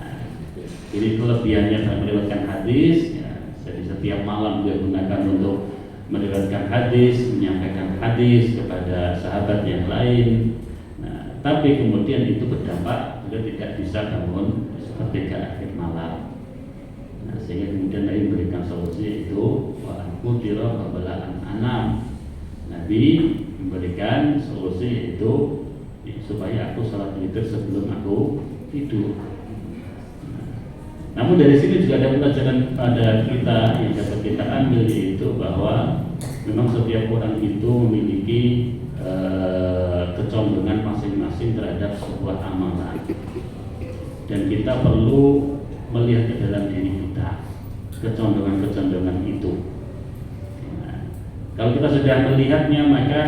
jadi kelebihannya dalam meriwayatkan hadis, ya, jadi setiap malam dia gunakan untuk meriwayatkan hadis, menyampaikan hadis kepada sahabat yang lain. Nah, tapi kemudian itu berdampak dia tidak bisa bangun seperti ke akhir malam. Nah, sehingga kemudian Nabi memberikan solusi itu wa'anku tiro kabalaan anam. Nabi memberikan solusi itu supaya aku salat witir sebelum aku tidur. Namun dari sini juga ada pelajaran pada kita yang dapat kita ambil, yaitu bahwa memang setiap orang itu memiliki kecondongan masing-masing terhadap sebuah amalan, dan kita perlu melihat ke dalam diri kita kecondongan-kecondongan itu. Nah, kalau kita sudah melihatnya maka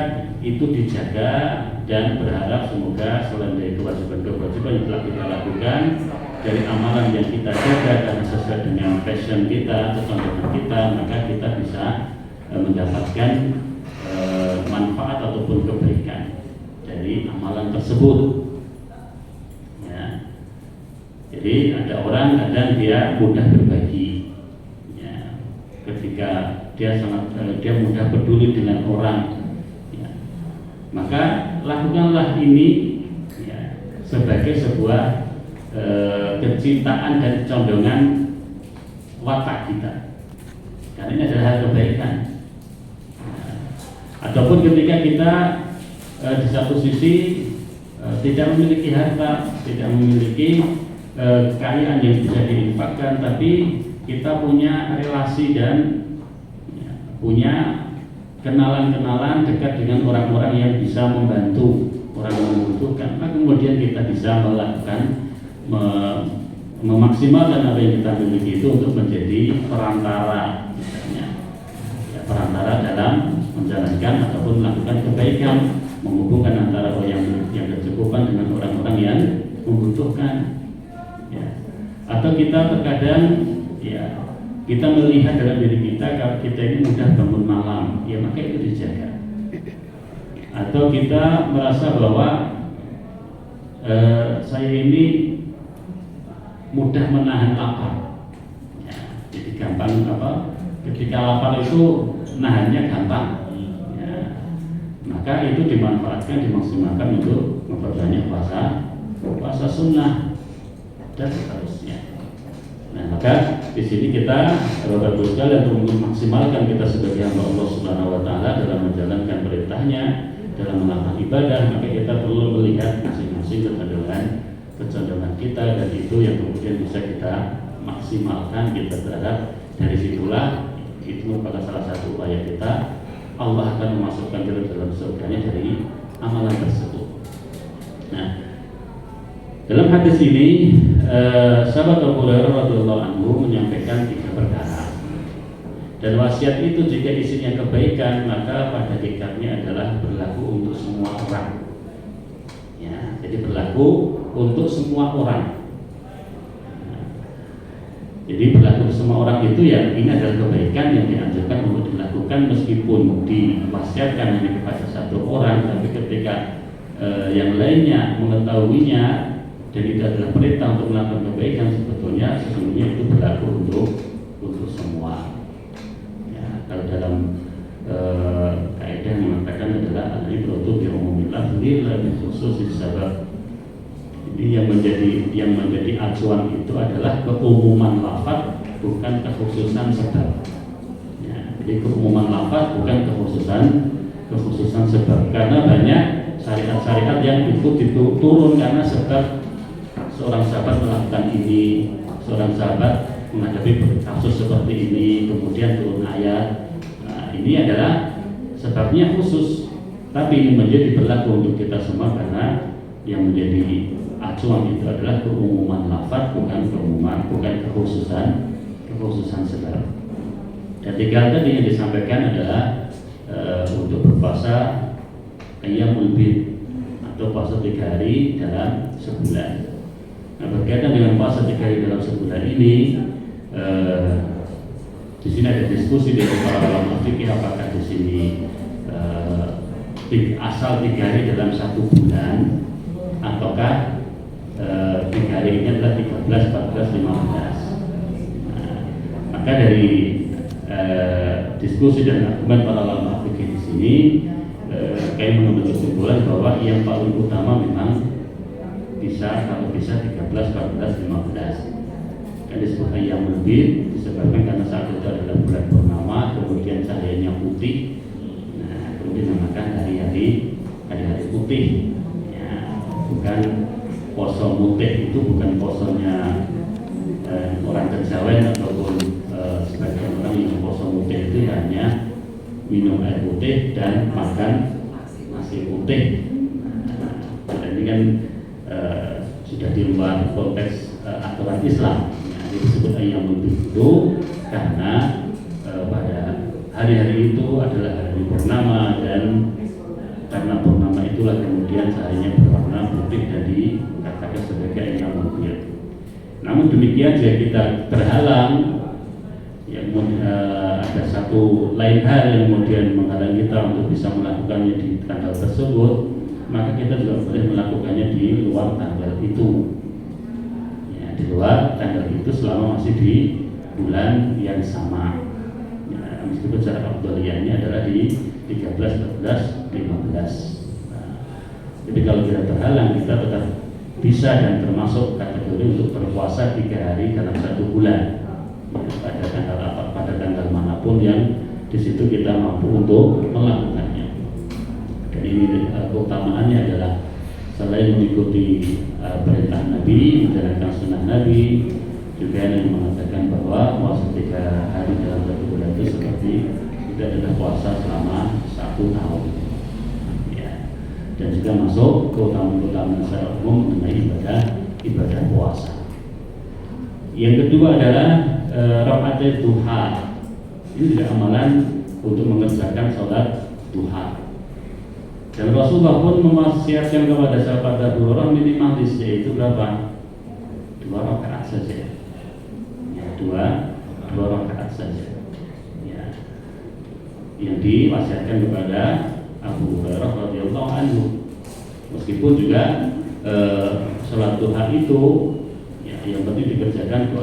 itu dijaga dan berharap semoga selain dari kewajiban-kewajiban yang telah kita lakukan, dari amalan yang kita jaga karena sesuai dengan passion kita, kecondongan kita, maka kita bisa mendapatkan amalan tersebut. Ya. Jadi ada orang kadang dia mudah berbagi, ya. Ketika dia mudah peduli dengan orang, ya. Maka lakukanlah ini, ya, sebagai sebuah kecintaan dan condongan watak kita, karena ini adalah hal kebaikan. Ataupun ketika kita di satu sisi tidak memiliki harta, tidak memiliki kekayaan yang bisa diinfakkan, tapi kita punya relasi dan punya kenalan-kenalan dekat dengan orang-orang yang bisa membantu orang yang membutuhkan, maka kemudian kita bisa melakukan memaksimalkan apa yang kita miliki itu untuk menjadi perantara, misalnya, ya, perantara dalam menjalankan ataupun melakukan kebaikan, menghubungkan antara orang yang berkecukupan dengan orang-orang yang membutuhkan, ya. Atau kita terkadang, ya, kita melihat dalam diri kita kalau kita ini mudah bangun malam, ya maka itu dijaga. Atau kita merasa bahwa saya ini mudah menahan lapar, ya, jadi gampang ketika lapar itu nahannya gampang, ya, maka itu dimanfaatkan, dimaksimalkan untuk memperbanyak puasa sunnah dan seterusnya. Nah, maka di sini kita Bapak Ibu sekalian untuk memaksimalkan kita sebagai hamba Allah Subhanahu Wa Taala dalam menjalankan perintahnya, dalam melakukan ibadah, maka kita perlu melihat masing-masing kecenderungan kita, dan itu yang kemudian bisa kita maksimalkan. Kita berharap dari situlah itu merupakan salah satu upaya kita, Allah akan memasukkan kita dalam surganya dari amalan tersebut. Nah, dalam hadis ini sahabat Abu Hurairah radhiyallahu anhu menyampaikan 3 perkara, dan wasiat itu jika isinya kebaikan maka pada hakikatnya adalah berlaku untuk semua orang, ya, jadi berlaku untuk semua orang. Jadi berlaku untuk semua orang itu ya, ini adalah kebaikan yang dianjurkan untuk dilakukan meskipun diwasiatkan hanya kepada satu orang, tapi ketika yang lainnya mengetahuinya dan itu adalah perintah untuk melakukan kebaikan, sesungguhnya itu berlaku untuk semua. Ya, kalau dalam kaidah yang mengatakan adalah al-ibratu bi umumil lafzi la bi khususis sabab. Jadi yang menjadi acuan itu adalah keumuman lafaz, bukan kekhususan sebab. Ya, jadi keumuman lafaz bukan kekhususan sebab, karena banyak syariat-syariat yang itu turun karena sebab seorang sahabat melakukan ini, seorang sahabat menghadapi kasus seperti ini, kemudian turun ayat. Nah, ini adalah sebabnya khusus, tapi ini menjadi berlaku untuk kita semua karena yang menjadi acuan itu adalah keumuman lafaz, bukan kekhususan sebab. Dan 3 tadi yang disampaikan adalah untuk berpuasa ayyamul bid atau puasa 3 hari dalam sebulan. Nah, berkaitan dengan puasa 3 hari dalam sebulan ini, di sini ada diskusi dari para ulama fikih, apakah di sini asal 3 hari dalam 1 bulan, ataukah 3 hari ini adalah 13, 14, 15. Nah, maka dari diskusi dan argumen para ulama fikih di sini, kami mengambil kesimpulan bahwa yang paling utama memang kalau bisa 13, 14, 15. Kan disebut ayyamul bid disebabkan karena saat itu adalah bulan purnama, kemudian cahayanya putih. Nah, kemudian dinamakan hari-hari putih. Ya, bukan poso mutih, itu bukan posonya orang Kejawen ataupun sebagian orang yang poso mutih itu hanya minum air putih dan makan nasi putih. Nah, ini kan sudah di luar konteks aturan Islam. Nah, disebut ayyamul bid itu karena pada hari-hari itu adalah hari purnama, dan karena purnama itulah kemudian cahayanya berwarna putih dan dikatakan sebagai ayyamul bid. Namun demikian jika kita terhalang, yang ada satu lain hal yang kemudian menghalangi kita untuk bisa melakukannya di tanggal tersebut, maka kita juga boleh melakukannya di luar tanggal itu. Ya, di luar tanggal itu selama masih di bulan yang sama. Ya, meskipun cara afdhaliyahnya adalah di 13, 14, 15. Nah, jadi kalau kita terhalang, kita tetap bisa dan termasuk kategori untuk berpuasa 3 hari dalam 1 bulan. Ya, pada tanggal manapun yang di situ kita mampu untuk melakukannya. Dan ini keutamaannya adalah selain mengikuti perintah Nabi, menjalankan sunnah Nabi, juga yang mengatakan bahwa puasa 3 hari dalam 1 bulan itu seperti kita adalah puasa selama 1 tahun. Ya. Dan juga masuk keutamaan secara umum mengenai ibadah puasa. Yang kedua adalah rakaat duha. Ini juga amalan untuk mengerjakan sholat duha. Dan Rasulullah pun mewasiatkan kepada sahabat Abu Hurairah minimalis, yaitu berapa? 2 rakaat saja. Ya, 2 rakaat saja. Ya. Yang diwasiatkan kepada Abu Hurairah radhiyallahu anhu. Meskipun juga sholat duha itu yang penting dikerjakan 2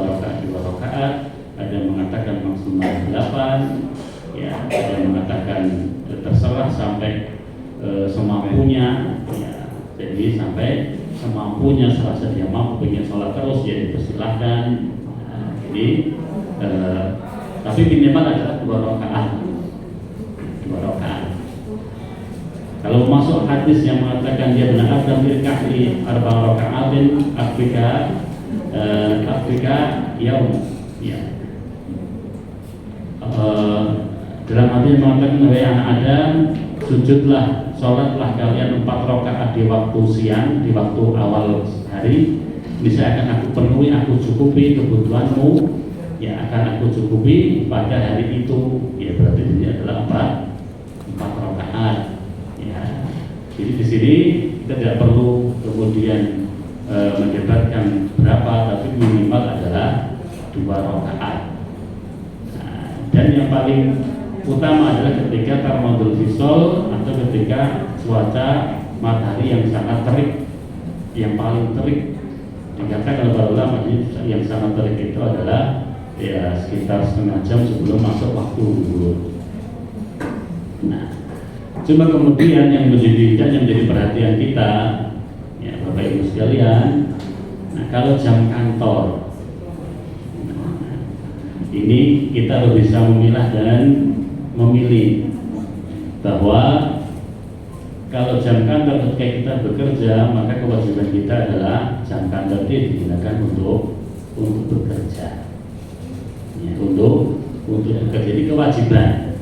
rakaat. Ada yang mengatakan maksimal 8, ya, ada yang mengatakan terserah sampai semampunya, ya. Jadi sampai semampunya, serasa dia mampu pengen sholat terus, ya dipersilahkan. Nah, jadi tapi minimal adalah 2 rakaat. 2 rakaat. Kalau masuk hadis yang mengatakan dia benar Adam firqahli 4 rakaatin Afrika yaum, ya. Dalam arti mengatakan wahai anak Adam, sujudlah, sholatlah kalian 4 rakaat di waktu siang, di waktu awal hari. Bisa akan aku penuhi, aku cukupi kebutuhanmu, ya akan aku cukupi pada hari itu. Ya berarti ini adalah 4 rakaat. Ya. Jadi di sini kita tidak perlu kemudian mendebatkan berapa, tapi minimal adalah 2 rakaat. Nah, dan yang paling utama adalah ketika Tarmadul Fisol atau ketika cuaca matahari yang sangat terik, yang paling terik. Dikatakan oleh para ulama yang sangat terik itu adalah ya sekitar setengah jam sebelum masuk waktu zuhur. Nah, cuma kemudian yang menjadi perhatian kita, ya Bapak Ibu sekalian, nah kalau jam kantor, nah, ini kita harus bisa memilah dan memilih bahwa kalau jam kantor ketika kita bekerja, maka kewajiban kita adalah jam kantor itu digunakan untuk bekerja, ya, untuk bekerja. Jadi kewajiban,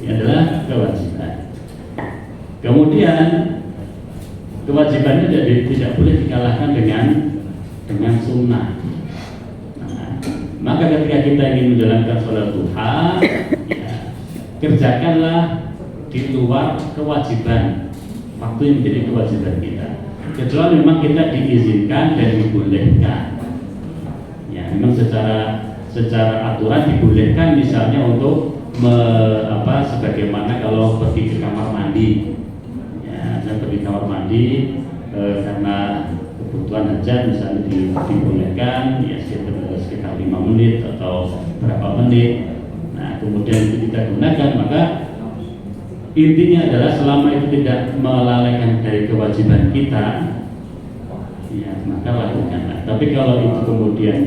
ini adalah kewajiban. Kemudian kewajibannya tidak boleh dikalahkan dengan sunnah. Nah, maka ketika kita ingin menjalankan sholat duha, ya, kerjakanlah di luar kewajiban, waktu yang menjadi kewajiban kita. Kecuali memang kita diizinkan dan dibolehkan. Ya, memang secara aturan dibolehkan, misalnya untuk sebagaimana kalau pergi ke kamar mandi. Saya pergi kamar mandi karena kebutuhan hajat misalnya dibolehkan, ya sekitar 5 menit atau berapa menit. Nah kemudian itu kita gunakan, maka intinya adalah selama itu tidak melalaikan dari kewajiban kita, ya maka lakukanlah. Tapi kalau itu kemudian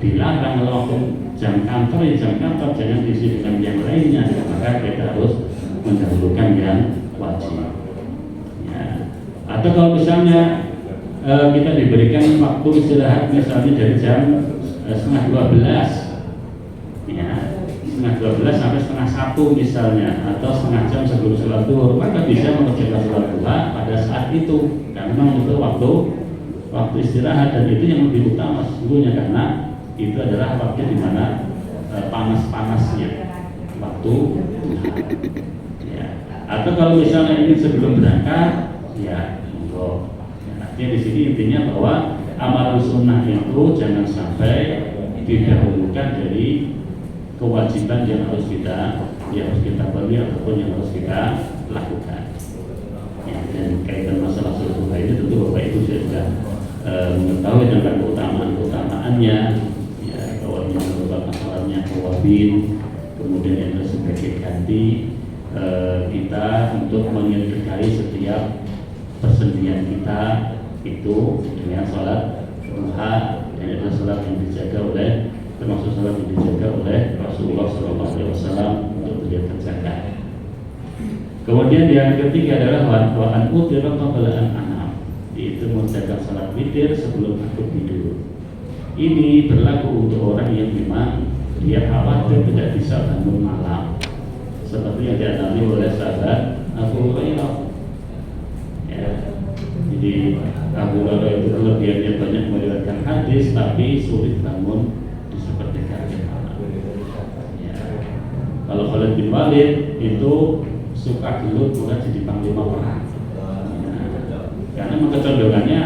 dilarang, langsung jam kantor, ya jam kantor, jangan diisi dengan yang lainnya, maka kita harus mendahulukan yang wajib. Atau kalau misalnya kita diberikan waktu istirahat misalnya dari jam 11:30, ya 11:30 sampai 12:30 misalnya, atau setengah jam sebelum sholat zuhur, maka bisa mengerjakan sholat duha pada saat itu, karena memang itu waktu istirahat, dan itu yang lebih utama sesungguhnya, karena itu adalah waktu di mana panas-panasnya waktu duha. Ya. Atau kalau misalnya ini sebelum berangkat, ya monggo. Artinya di sini intinya bahwa amal sunnah itu jangan sampai didahulukan dari kewajiban yang harus kita beri ataupun yang harus kita lakukan. Ya, dan kaitan masalah mengetahui tentang keutamaan-keutamaannya, ya, bahwa ini merupakan salatnya awabin, kemudian yang sebagai ganti kita untuk menyertai setiap persendian kita itu dengan salat duha, dan itu salat yang dijaga oleh, termasuk salat yang dijaga oleh Rasulullah SAW untuk beliau kerjakan. Kemudian yang ketiga adalah wa'an utira qabla an anam, yaitu menjaga salat witir sebelum aku tidur. Ini berlaku untuk orang yang memang dia khawatir tidak bisa bangun malam, seperti yang dialami oleh sahabat Abu Hurairah. Ya. Jadi Abu Hurairah itu kelebihannya banyak meriwayatkan hadis, tapi sulit bangun di sepertiga akhir malam. Ya. Kalau Khalid bin Walid itu suka gelut mulai jadi panglima perang. Karena kecenderungannya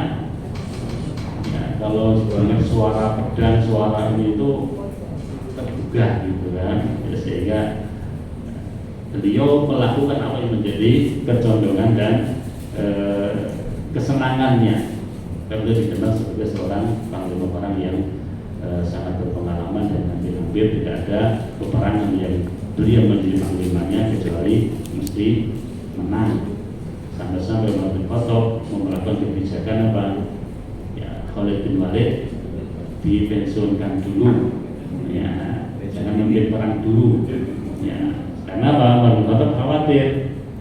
ya, kalau dengar suara pedang, suara ini itu tergugah gitu kan, ya, sehingga beliau melakukan apa yang menjadi kecondongan dan kesenangannya. Beliau dikenal sebagai seorang panglima perang yang sangat berpengalaman, dan hampir tidak ada peperangan yang beliau menjadi panglimanya kecuali mesti menang. Sampai-sampai Umar bin Khattab melakukan kebijakan apa? Ya, Khalid bin Walid dipensiunkan dulu, ya, jangan memimpin perang dulu, ya. Karena apa? Umar bin Khattab khawatir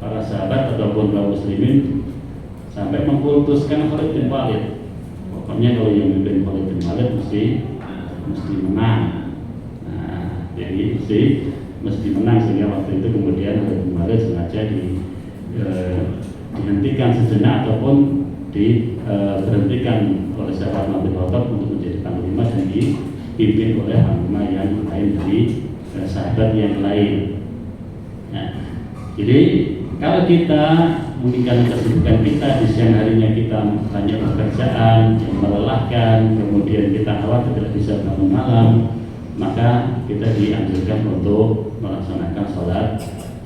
para sahabat ataupun kaum muslimin sampai mengkultuskan Khalid bin Walid. Pokoknya kalau yang memimpin Khalid bin Walid mesti menang. Nah, jadi mesti menang, sehingga waktu itu kemudian Khalid bin Walid sengaja dihentikan sejenak ataupun diberhentikan oleh sahabat Umar bin Khattab untuk menjadi panglima dan dipimpin oleh panglima yang lain dari sahabat yang lain. Nah, jadi kalau kita meninggalkan kesibukan kita di siang harinya, kita banyak pekerjaan yang melelahkan, kemudian kita khawatir tidak bisa bangun malam, maka kita dianjurkan untuk melaksanakan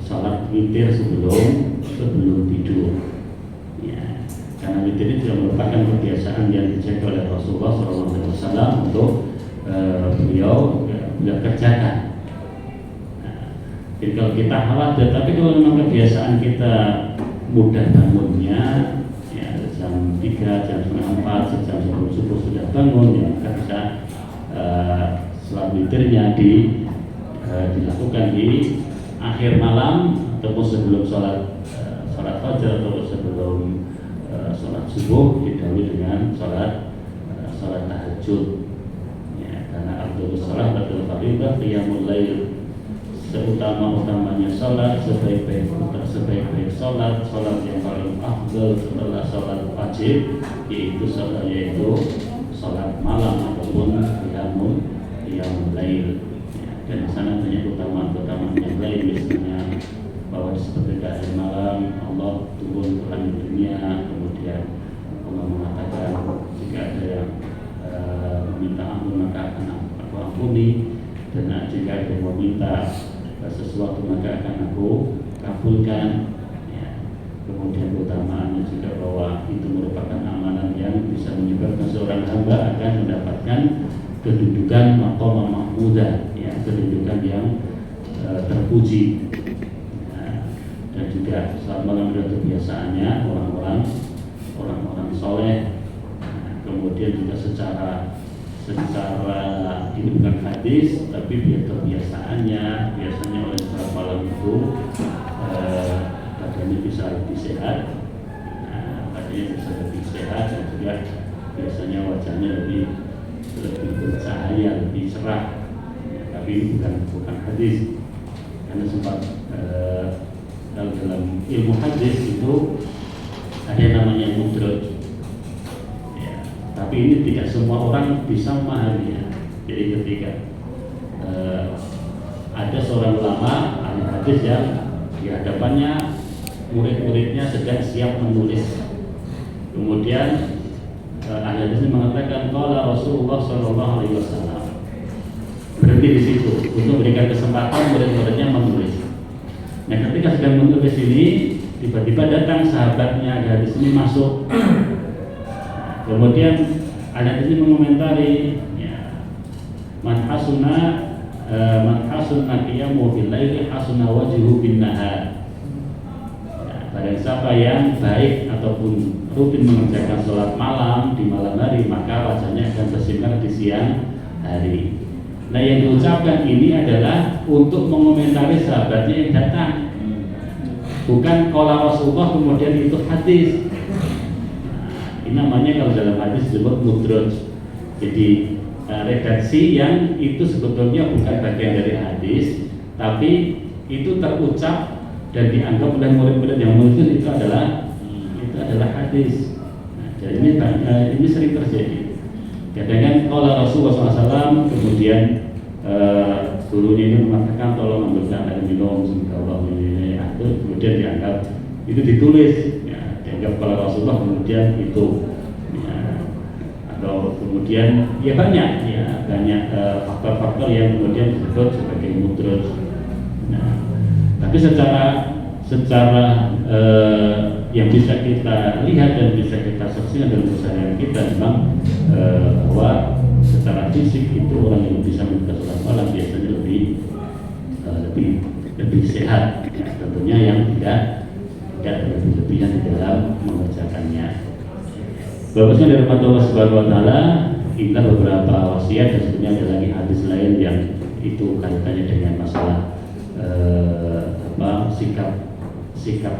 sholat witir sebelum tidur. Ya, karena witir itu merupakan kebiasaan yang dijaga oleh Rasulullah SAW untuk beliau kerjakan. Jadi kalau kita khawatir, tapi kalau memang kebiasaan kita mudah bangunnya, ya jam 3, jam 3:30, sejam sebelum subuh sudah bangun, ya maka bisa sholat witirnya dilakukan di akhir malam ataupun sebelum sholat fajar atau sebelum sholat subuh, didahului dengan sholat tahajud. Ya, karena afdhalus sholat ba'dal fardhi qiyamul lail. Seutama-utamanya sholat, sebaik-baik sholat yang paling afdal setelah sholat wajib, yaitu sholat malam ataupun qiyamul lail. Ya, dan di sana banyak keutamaan yang lain, misalnya bahwa seperti akhir malam Allah turun ke langit dunia, kemudian Allah mengatakan jika ada yang meminta ampun maka akan aku ampuni, dan jika ada yang meminta sesuatu maka akan aku kabulkan. Ya. Kemudian keutamaannya juga bahwa itu merupakan amalan yang bisa menyebabkan seorang hamba akan mendapatkan kedudukan maqam mahmudah, ya, kedudukan yang terpuji. Ya. Dan juga saat malam adalah kebiasaannya orang-orang soleh. Nah, kemudian juga secara ini bukan hadis, tapi biar kebiasaannya biasanya oleh saat malam itu badannya bisa lebih sehat, badannya bisa lebih sehat, dan juga biasanya wajahnya lebih bercahaya, lebih cerah. Ya, tapi ini bukan hadis, karena sempat dalam ilmu hadis itu ada yang namanya mudraj. Tapi ini tidak semua orang bisa memahaminya. Jadi ketika ada seorang ulama ahli hadis yang di hadapannya murid-muridnya sedang siap menulis, kemudian ahli hadis mengatakan qala Rasulullah SAW, berhenti di situ untuk memberikan kesempatan murid-muridnya menulis. Nah, ketika sedang menulis ini, tiba-tiba datang sahabatnya ahli hadis ini masuk. Kemudian ada ini mengomentari ya, man hasuna qiyamu bil laili hasuna wajhu bin nahar. Ya, barang siapa yang baik ataupun rutin mengerjakan sholat malam di malam hari, maka wajahnya akan bersinar di siang hari. Nah, yang diucapkan ini adalah untuk mengomentari sahabatnya yang datang, bukan qala Rasulullah kemudian itu hadis. Nah, ini namanya kalau dalam hadis disebut mudraj. Jadi redaksi yang itu sebetulnya bukan bagian dari hadis, tapi itu terucap dan dianggap oleh murid-murid yang menulis itu adalah hadis. Nah, jadi ini sering terjadi. Kadang-kadang kalau Rasulullah SAW kemudian gurunya ini mengatakan tolong ambilkan air minum semoga Allah ini, kemudian dianggap itu ditulis, ya, dianggap kalau Rasulullah kemudian itu, ya, atau kemudian ya banyak faktor-faktor yang kemudian disebut sebagai mudraj. Nah, tapi secara yang bisa kita lihat dan bisa kita saksikan dalam keseharian kita memang bahwa secara fisik itu orang yang bisa menjaga sholat malam biasanya lebih sehat, ya, tentunya yang tidak berlebihan di dalam mengerjakannya. Bapak dari Allah Subhanahu Wa Taala, inilah beberapa wasiat dan sebenarnya ada lagi hadis lain yang itu kaitannya dengan masalah sikap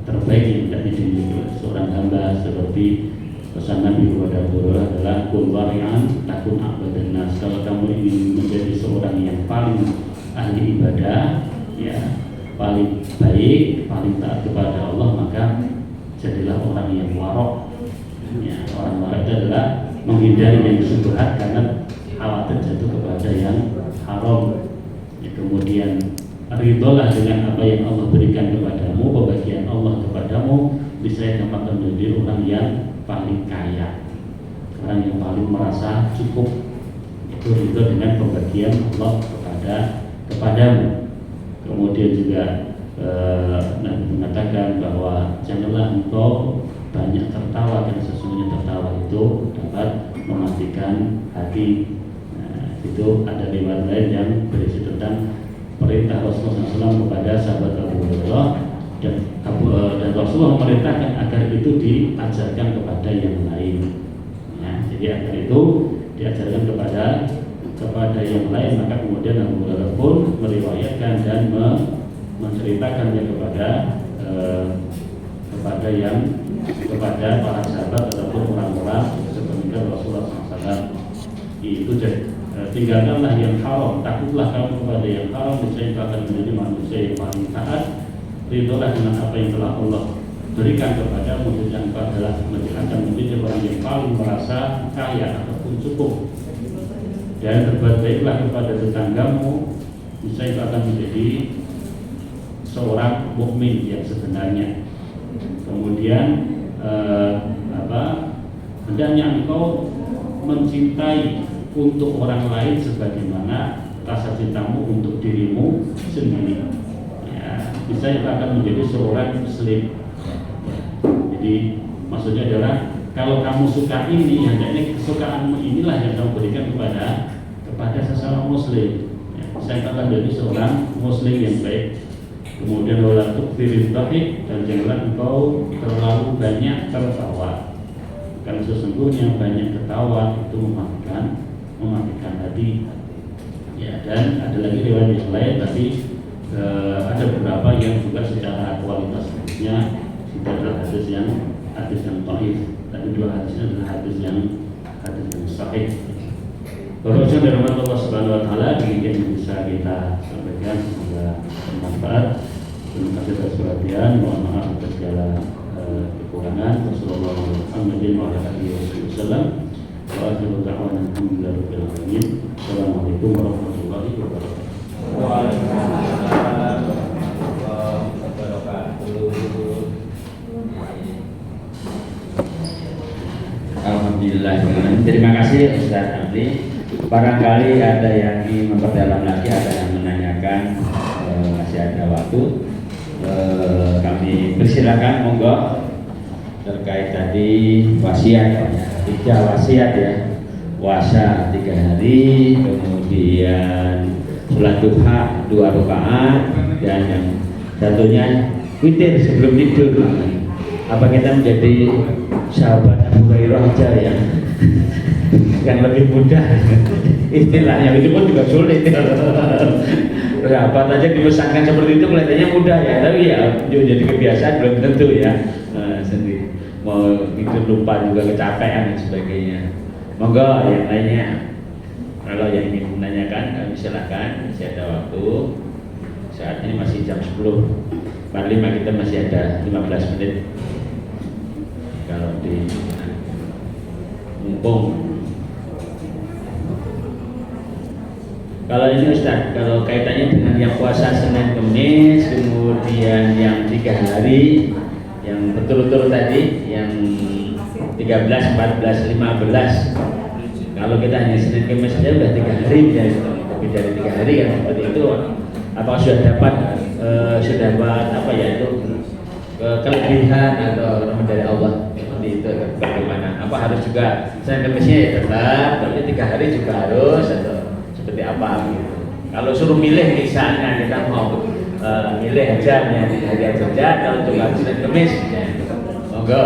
terbaik yang tidak dimiliki oleh seorang hamba, seperti pesan Nabi kepada Hurairah adalah kun wari'an takun abadan nas. Kalau kamu ingin menjadi seorang yang paling ahli ibadah, ya, paling baik, paling taat kepada Allah, maka jadilah orang yang warok. Ya, orang warok itu adalah menghindari yang syubhat karena khawatir jatuh kepada yang haram. Ya, kemudian ridholah dengan apa yang Allah berikan kepadamu, pembagian Allah kepadamu, bisa dapat menjadi orang yang paling kaya, orang yang paling merasa cukup. Itu ridho dengan pembagian Allah kepadamu. Kemudian juga Nabi mengatakan bahwa janganlah engkau banyak tertawa, dan sesungguhnya tertawa itu dapat mematikan hati. Nah, itu ada riwayat lain yang berisi tentang perintah Rasulullah SAW kepada sahabat Abu Hurairah, dan Rasulullah memerintahkan agar itu diajarkan kepada yang lain. Ya, jadi agar itu diajarkan kepada yang lain, maka kemudian Abu Hurairah pun meriwayatkan dan menceritakannya kepada para sahabat ataupun orang-orang sepeninggal Rasulullah SAW. Itu tinggalkanlah yang haram, takutlah kamu kepada yang haram, niscaya akan menjadi manusia yang paling taat. Ridholah dengan apa yang telah Allah berikan kepadamu, dan adalah akan menjadi orang yang paling merasa kaya ataupun cukup. Dan berbuat baiklah kepada tetanggamu, niscaya akan menjadi seorang mukmin yang sebenarnya. Kemudian hendaknya engkau mencintai untuk orang lain sebagaimana rasa cintamu untuk dirimu sendiri. Ya, bisa akan menjadi seorang muslim. Jadi maksudnya adalah kalau kamu suka ini, hendaknya kesukaanmu inilah yang kamu berikan kepada sesama muslim. Ya, bisa akan menjadi seorang muslim yang baik. Kemudian wala tukthiril dhahik, dan janganlah engkau terlalu banyak tertawa, karena sesungguhnya banyak ketawa itu mematikan hati. Ya, dan ada lagi riwayat yang lain, tapi ada beberapa yang juga secara kualitas hadisnya tidak adalah hadis yang dhaif, tapi dua hadisnya adalah hadis yang sahih. Bapak dari Allah Subhanahu Wa Taala, demikian yang bisa kita sampaikan, semoga bermanfaat. Terima kasih atas perhatian, mohon maaf atas segala kekurangan. Wassalamualaikum warahmatullahi wabarakatuh. Waalaikumsalam warahmatullahi wabarakatuh. Alhamdulillah. Terima kasih Ustaz Abdi. Barangkali ada yang ingin memperdalam lagi, ada yang menanyakan, masih ada waktu. Kami persilakan, monggo. terkait tadi wasiat, 3 wasiat ya, puasa 3 hari, kemudian sholat duha 2 rakaat, dan yang satunya witir sebelum tidur. Apa kita menjadi sahabat Abu Hurairah aja ya? Yang lebih mudah istilahnya, itu pun juga sulit. Rapat aja dipesankan seperti itu kelihatannya mudah ya, tapi ya jadi kebiasaan belum tentu ya. Sendiri mau itu lupa juga, kecapean dan sebagainya. Monggo yang lainnya, kalau yang ingin menanyakan kami silakan, masih ada waktu. Saat ini masih jam 10:45, kita masih ada 15 menit. Kalau di mumpung. Kalau ini Ustaz, kalau kaitannya dengan yang puasa Senin Kemis, kemudian yang 3 hari, yang berturut-turut tadi, yang 13, 14, 15. Kalau kita hanya Senin Kemis saja sudah 3 hari, ya, lebih dari 3 hari kan seperti itu. Apakah sudah dapat apa ya itu kelebihan atau rahmat dari Allah seperti itu, bagaimana? Apa harus juga Senin Kemisnya ya tetap, tapi 3 hari juga harus atau seperti apa gitu? Kalau suruh milih misalnya kita mau milih aja ya 3 hari aja, kalau cuma Senin Kemis, ya. Monggo.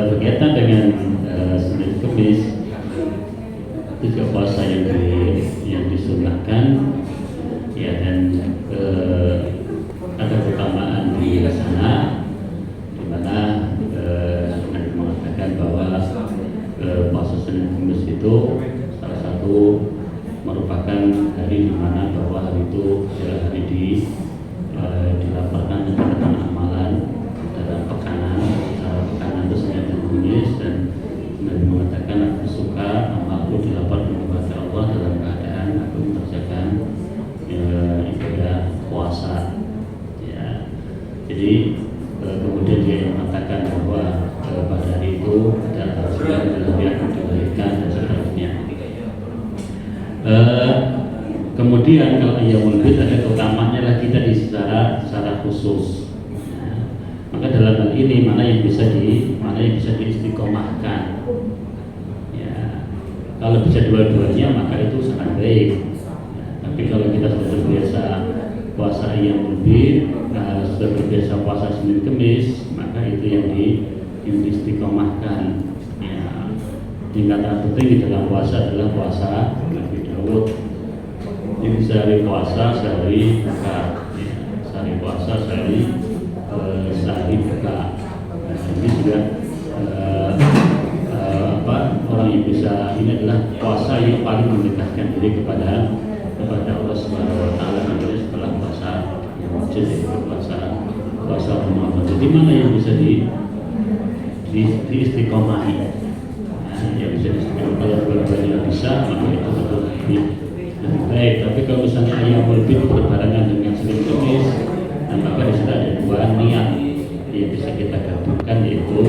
Berkaitan dengan Senin Kemis, juga puasa yang disunahkan ya, dan ada keutamaan di sana, di mana Nabi mengatakan bahwa puasa Senin Kemis itu salah satu merupakan hari di mana bahwa hari itu adalah hari dilaporkan catatan amalan dalam pekanan itu Senin dan Kemis, dan Nabi mengatakan aku suka amalku dilaporkan kepada Allah dalam keadaan aku mengerjakan ibadah puasa ya. Jadi kemudian dia mengatakan bahwa pada hari itu ada tafsiran dalam yang dilahirkan dan seterusnya. Kemudian kalau Ayyamul Bid ada keutamaannya lagi tadi secara khusus. Maka dalam hal ini mana yang bisa diistiqomahkan. Ya, kalau bisa dua-duanya maka itu sangat baik. Ya, tapi kalau kita sudah terbiasa puasa Ayyamul Bid, sudah terbiasa puasa Senin Kemis, maka itu yang diistiqomahkan. Ya, tingkatan tertinggi dalam puasa adalah puasa Nabi Daud. Jadi sehari puasa, sehari buka. Ya, sehari puasa, sehari buka. Nah, ini juga orang yang bisa, ini adalah puasa yang paling mendekatkan diri kepada Allah Subhanahu Wa Taala setelah puasa yang wajib, yaitu puasa Ramadan. Jadi mana yang bisa diistiqomahi? Yang bisa diistiqomahi, kalau dua-duanya bisa, maka itu betul lebih baik. Tapi kalau misalnya Ayyamul Bid berbarengan dengan Senin Kemis, maka di situ ada 2 niat yang bisa kita gabungkan, yaitu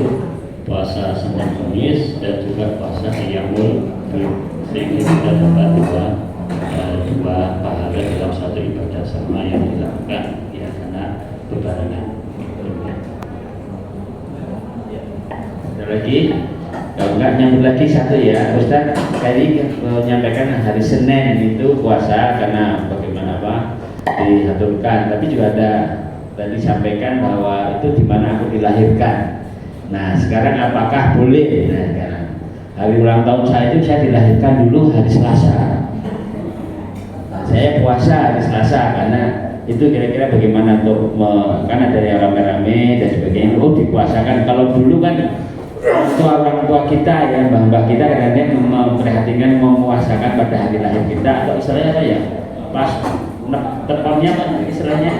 puasa Senin Kemis dan juga puasa Ayyamul Bid, sehingga kita dapat dua pahala dalam satu ibadah sama yang dilakukan ya, karena berbarengan. Ada lagi? Kalau enggak nyambung lagi satu ya, Ustaz tadi menyampaikan hari Senin itu puasa karena bagaimana diaturkan, tapi juga ada tadi sampaikan bahwa itu di mana aku dilahirkan. Nah sekarang apakah boleh? Nah sekarang hari ulang tahun saya itu saya dilahirkan dulu hari Selasa. Nah, saya puasa hari Selasa karena itu kira-kira bagaimana untuk kan ada yang rame-rame dan sebagainya. Oh dipuasakan. Kalau dulu kan orang tua kita ya, mbah-mbah kita kadang-kadang memperhatikan memuasakan pada hari lahir kita, atau istilahnya apa ya, pas tetonnya apa istilahnya,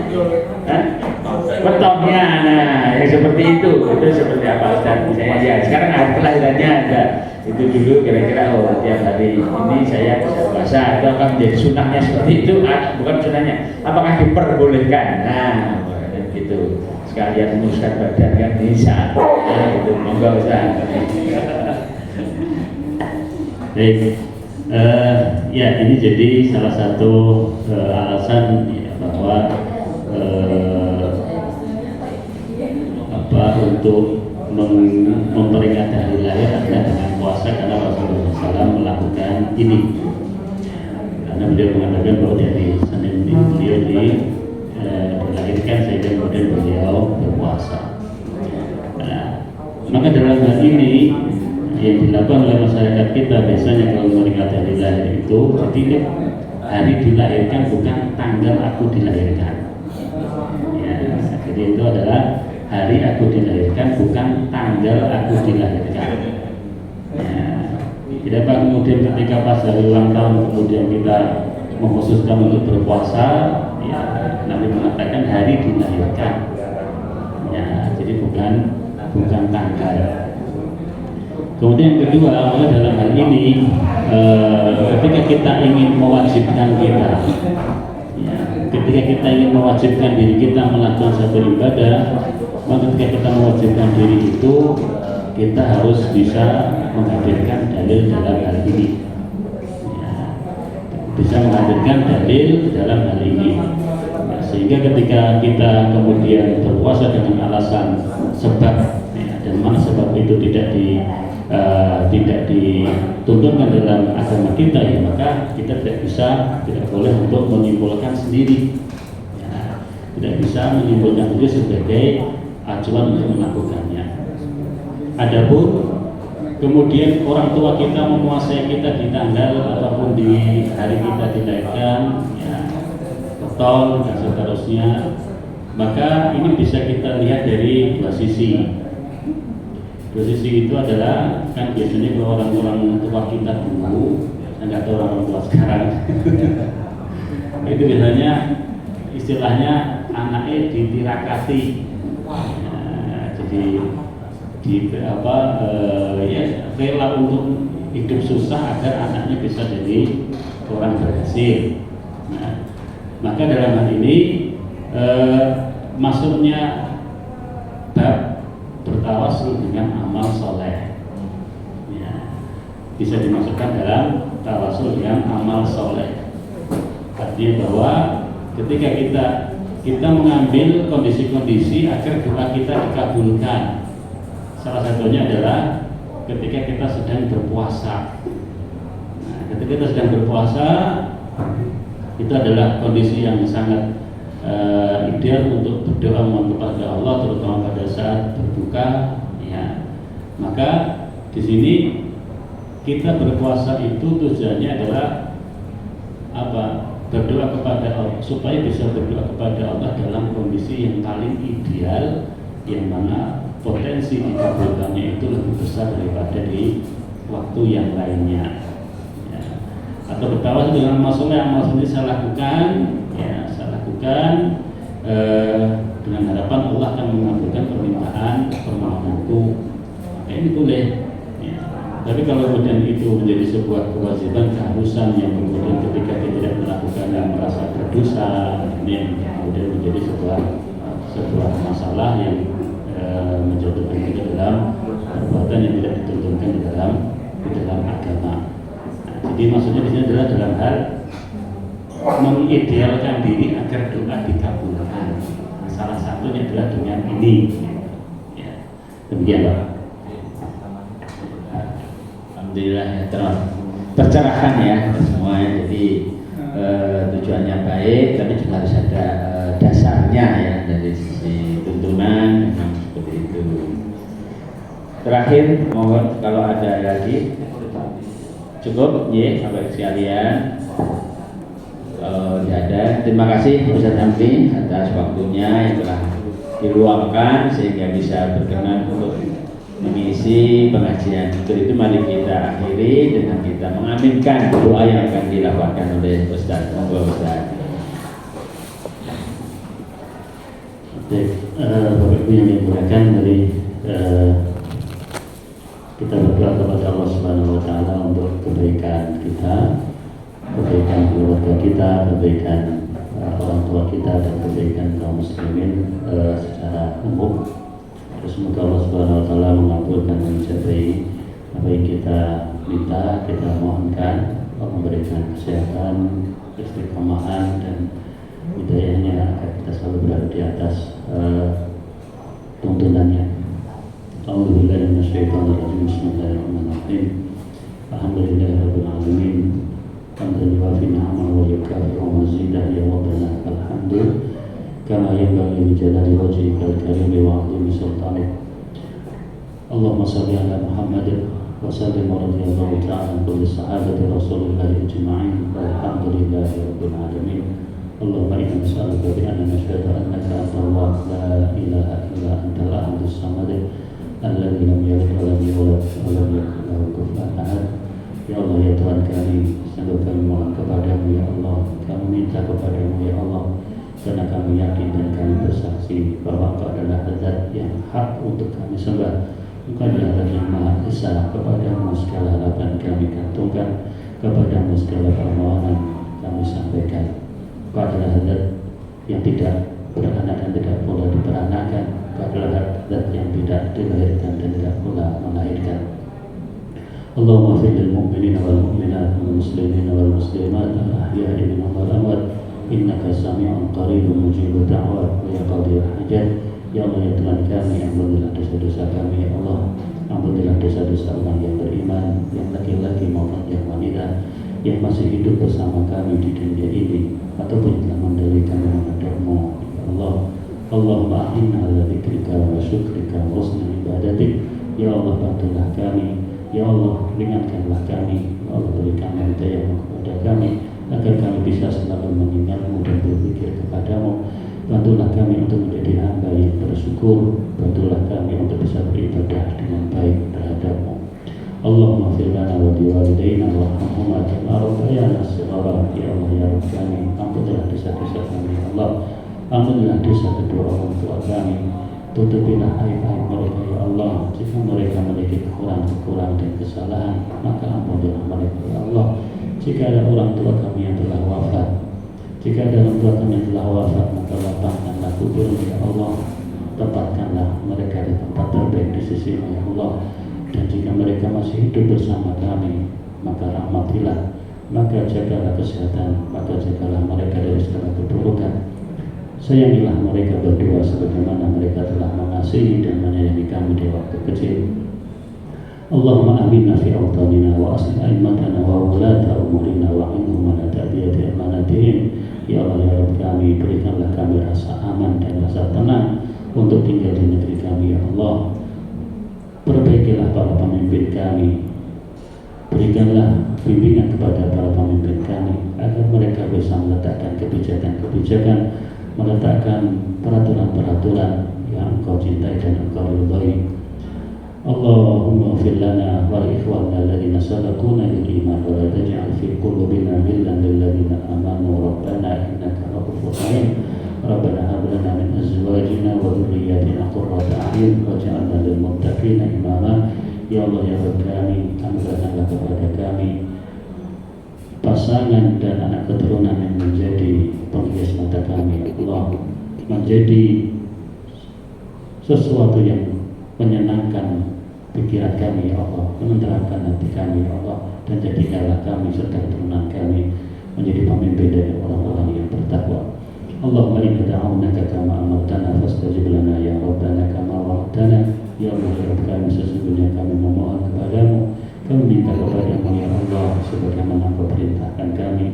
betonnya, nah yang seperti itu seperti apa Ustaz? Misalnya ya sekarang hari kelahirannya ada itu dulu kira-kira tiap hari ini saya bisa puasa, atau akan menjadi sunahnya seperti itu, bukan sunahnya, apakah diperbolehkan? Nah gitu, sekalian menguruskan badan kan bisa, nah itu monggo Ustaz. Baik. Ya ini jadi salah satu alasan ya, bahwa untuk memperingati hari lahir adalah dengan puasa, karena Rasulullah SAW melakukan ini. Karena beliau mengatakan bahwa dari Senin ini beliau dilahirkan sehingga kemudian beliau berpuasa. Nah, maka dalam hal ini yang dilakukan oleh masyarakat kita biasanya kalau memperingati hari lahir itu, jadi hari dilahirkan bukan tanggal aku dilahirkan. Ya, jadi itu adalah hari aku dilahirkan, bukan tanggal aku dilahirkan. Ya, tidak apa kemudian ketika pas hari ulang tahun kemudian kita mengkhususkan untuk berpuasa, ya, Nabi mengatakan hari dilahirkan. Ya, jadi bukan tanggal. Kemudian yang kedua, dalam hal ini ketika kita ingin mewajibkan kita, ya, ketika kita ingin mewajibkan diri kita melakukan satu ibadah, maka ketika kita mewajibkan diri itu, kita harus bisa menghadirkan dalil dalam hal ini, ya, bisa menghadirkan dalil dalam hal ini, ya, sehingga ketika kita kemudian berpuasa dengan alasan sebab, ya, dan mana sebab itu tidak dituntunkan dalam agama kita, ya, maka kita tidak boleh untuk menyimpulkan sendiri, ya, tidak bisa menyimpulkan sendiri sebagai acuan untuk melakukannya. Adapun kemudian orang tua kita menguasai kita di tanggal ataupun di hari kita dilahirkan, ya, beton dan seterusnya, maka ini bisa kita lihat dari dua sisi. Dua sisi itu adalah, kan biasanya kalau orang-orang tua kita dulu, saya nggak tahu orang tua sekarang, itu biasanya istilahnya anaknya ditirakati, jadi ya, rela untuk hidup susah agar anaknya bisa jadi orang berhasil. Nah, maka dalam hal ini masuknya bab bertawasul dengan amal soleh, ya, bisa dimasukkan dalam tawasul dengan amal soleh. Artinya bahwa ketika kita mengambil kondisi-kondisi agar doa kita dikabulkan, salah satunya adalah ketika kita sedang berpuasa. Nah, ketika kita sedang berpuasa, itu adalah kondisi yang sangat ideal untuk berdoa mohon kepada Allah, terutama pada saat berbuka, ya. Maka di sini kita berpuasa itu tujuannya adalah apa? Berdoa kepada Allah, supaya bisa berdoa kepada Allah dalam kondisi yang paling ideal, yang mana potensi dikabulkannya itu lebih besar daripada di waktu yang lainnya, ya. Atau bertawasul dengan amal soleh saya lakukan, ya, saya lakukan dengan harapan Allah akan mengabulkan permohonanku. Ini boleh, ya. Tapi kalau kemudian itu menjadi sebuah kewajiban, keharusan yang kemudian ketika kita tidak melakukan dan merasa berdosa, ini kemudian menjadi sebuah masalah yang menjatuhkan kita dalam perbuatan yang tidak dituntunkan di dalam agama. Nah, jadi maksudnya di sini adalah dalam hal mengidealkan diri agar doa dikabulkan. Nah, salah satunya adalah dengan ini, ya. Demikian, Pak. Alhamdulillah, ya, tercerahkan ya semuanya. Jadi tujuannya baik, tapi juga harus ada dasarnya, ya, dari sisi tuntunan memang seperti itu. Terakhir, mohon kalau ada lagi cukup, ya, Bapak sekalian. Kalau tidak ada, terima kasih Ustaz Hamdi atas waktunya yang telah diluangkan sehingga bisa berkenan untuk mengisi pengajian. Untuk itu mari kita akhiri dengan kita mengaminkan doa yang akan dilakukan oleh Ustaz. Monggo Ustaz. Bapak Ibu yang dimuliakan, dari kita berdoa kepada Allah Subhanahu Wa Taala untuk kebaikan kita, kebaikan keluarga kita, kebaikan orang tua kita, dan kebaikan kaum muslimin secara umum. Terus semoga Allah Subhanahu Wa Taala mengabulkan dan menjabai apa yang kita minta, kita mohonkan. Allah memberikan kesehatan, istiqomahan, dan hidayahnya agar kita selalu berada di atas tuntunannya. A'udzubillahi minasyaitonirrajim. Bismillahirrahmanirrahim. Alhamdulillahirabbil alamin. Hamdan yuwafi ni'amahu wa yukafi'u mazidah ya rabbana alhamdu kama yanbaghi li jalali wajhikal karim wa 'azimi sultanik. Allahumma shalli ala Muhammad wa sallim wa radhiyallahu ta'ala an kulli sahabati Rasulillah ajma'in walhamdulillahi rabbil alamin. Allahumma inna nas'aluka bi anna nashhadu annaka Allah la ilaha illa antal ahadus samad alladzi lam yalid wa lam yulad wa lam yakul lahu kufuwan ahad. Ya Allah, ya Tuhan kami, sungguh kami mohon kepadamu ya Allah, kami minta kepadamu ya Allah, karena kami yakin dan kami bersaksi bahwa Engkau adalah zat yang hak untuk kami sembah. Engkau adalah zat yang maha esa, kepadamu segala harapan kami gantungkan, kepadamu segala permohonan kami sampaikan. Engkau adalah zat yang tidak beranak dan tidak pula diperanakan. Engkau adalah zat yang tidak dilahirkan dan tidak pula melahirkan. Allahumma fil lil mu'minina wal mu'minat wal muslimina wal muslimat al ahya'i minhum wal amwat innaka sami'un qaribun mujibud da'wat wa ya qadhiyal hajat. Ya Allah, ya Tuhan kami, ampunilah dosa-dosa kami ya Allah, ampunilah dosa-dosa orang yang beriman, yang laki-laki maupun yang wanita yang masih hidup bersama kami di dunia ini ataupun telah mendahulukan menghadapmu ya Allah. Allahumma a'inna ala dzikrika wa syukrika wa husni ibadatik. Ya Allah, bantulah kami. Ya Allah, ringankanlah kami. Ya Allah, berikanlah hidayah kepada kami agar kami bisa selalu mengingatmu dan berpikir kepadamu. Bantulah kami untuk menjadi hamba yang bersyukur. Bantulah kami untuk bisa beribadah dengan baik terhadapmu. Allahumma fir lana wa liwalidayna warhamhuma kama rabbayana shighara. Ya Allah, ya Rabb kami, ampunilah dosa-dosa kami ya Allah. Ampunilah dosa kedua orang tua kami. Tutupilah aib-aib mereka ya Allah. Jika mereka memiliki kekurangan dan kesalahan, maka ampunilah mereka ya Allah. Jika ada orang tua kami yang telah wafat, jika ada orang tua kami yang telah wafat, maka lapangkanlah kuburnya ya Allah. Tempatkanlah mereka di tempat terbaik di sisi-Mu ya Allah. Dan jika mereka masih hidup bersama kami, maka rahmatilah, maka jagalah kesehatan, maka jagalah mereka dari segala keburukan. Sayangilah mereka berdua sebagaimana mereka telah mengasihi dan menyayangi kami di waktu kecil. Allahumma aminna fi awtanina wa aslih a'immatana wa wulata umurina wa inhum ala ta'diyati amanatihim. Ya Allah, ya Rabb kami, berikanlah kami rasa aman dan rasa tenang untuk tinggal di negeri kami ya Allah. Perbaikilah para pemimpin kami. Berikanlah bimbingan kepada para pemimpin kami agar mereka bisa meletakkan kebijakan-kebijakan, meletakkan peraturan-peraturan yang Engkau cintai dan Engkau ridhai. Allahumma ighfir lana wa li ikhwanina alladziina sabaquna bil iman wa la taj'al fi qulubina ghillan lil ladziina amanu rabbana innaka ra'ufur rahim. Rabbana hab lana min azwajina wa dhurriyyatina qurrata a'yun waj'alna lil muttaqina imama. Ya Allah, ya Rabb kami, anugerahkanlah kepada kami pasangan dan anak keturunan yang menjadi penghias mata kami ya Allah, menjadi sesuatu yang menyenangkan pikiran kami ya Allah, menerangkan hati kami ya Allah, dan jadikanlah kami serta keturunan kami menjadi pemimpin dari orang-orang yang bertakwa. Allahumma inna da'awnaka kama amartana fastajib lana ya Rabbana kama wa'adtana. Ya Allah, ya Rabb kami, sesungguhnya kami memohon kepadamu, kami minta kepadamu ya Allah sebagaimana Engkau perintahkan kami,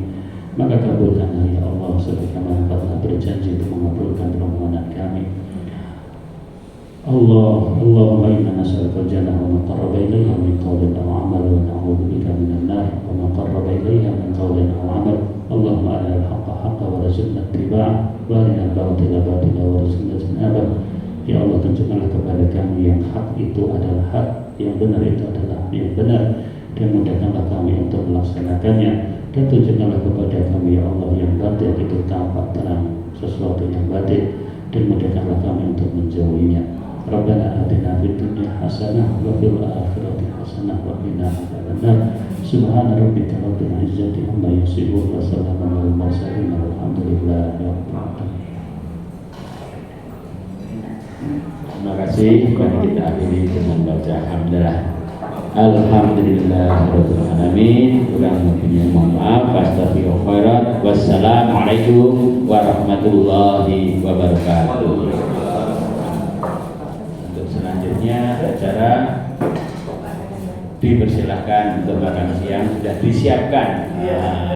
maka kabulkanlah ya Allah sebagaimana Engkau telah berjanji untuk mengabulkan permohonan kami. Allahumma inna nas'aluka al-jannah wa ma qarraba ilayha min qawlin aw amal wa na'udzu bika minan nar wa ma qarraba ilayha min qawlin aw amal. Allahumma arina al-haqqa haqqan wa warzuqna ittiba'ah wa arina al-batila batilan wa warzuqna ijtinabah. Ya Allah, tunjukkanlah kepada kami yang hak itu adalah hak, yang benar itu adalah yang benar, dan mudahkanlah kami untuk melaksanakannya, dan tunjukkanlah kepada kami ya Allah yang batil itu tampak terang sesuatu yang batil, dan mudahkanlah kami untuk menjauhinya. Rabbana atina fid dunya hasanah wa fil akhirati hasanah wa qina adzabannar. Subhana rabbika rabbil izzati amma yasifun wa salamun alal mursalin walhamdulillahi rabbil alamin. Terima kasih, dan kita akhiri dengan baca hamdalah. Alhamdulillahirabbil alamin. Kurang lebihnya mohon maaf. Astaghfirullah. Wassalamualaikum warahmatullahi wabarakatuh. Untuk selanjutnya selanjutnya acara dipersilahkan untuk makan siang sudah disiapkan.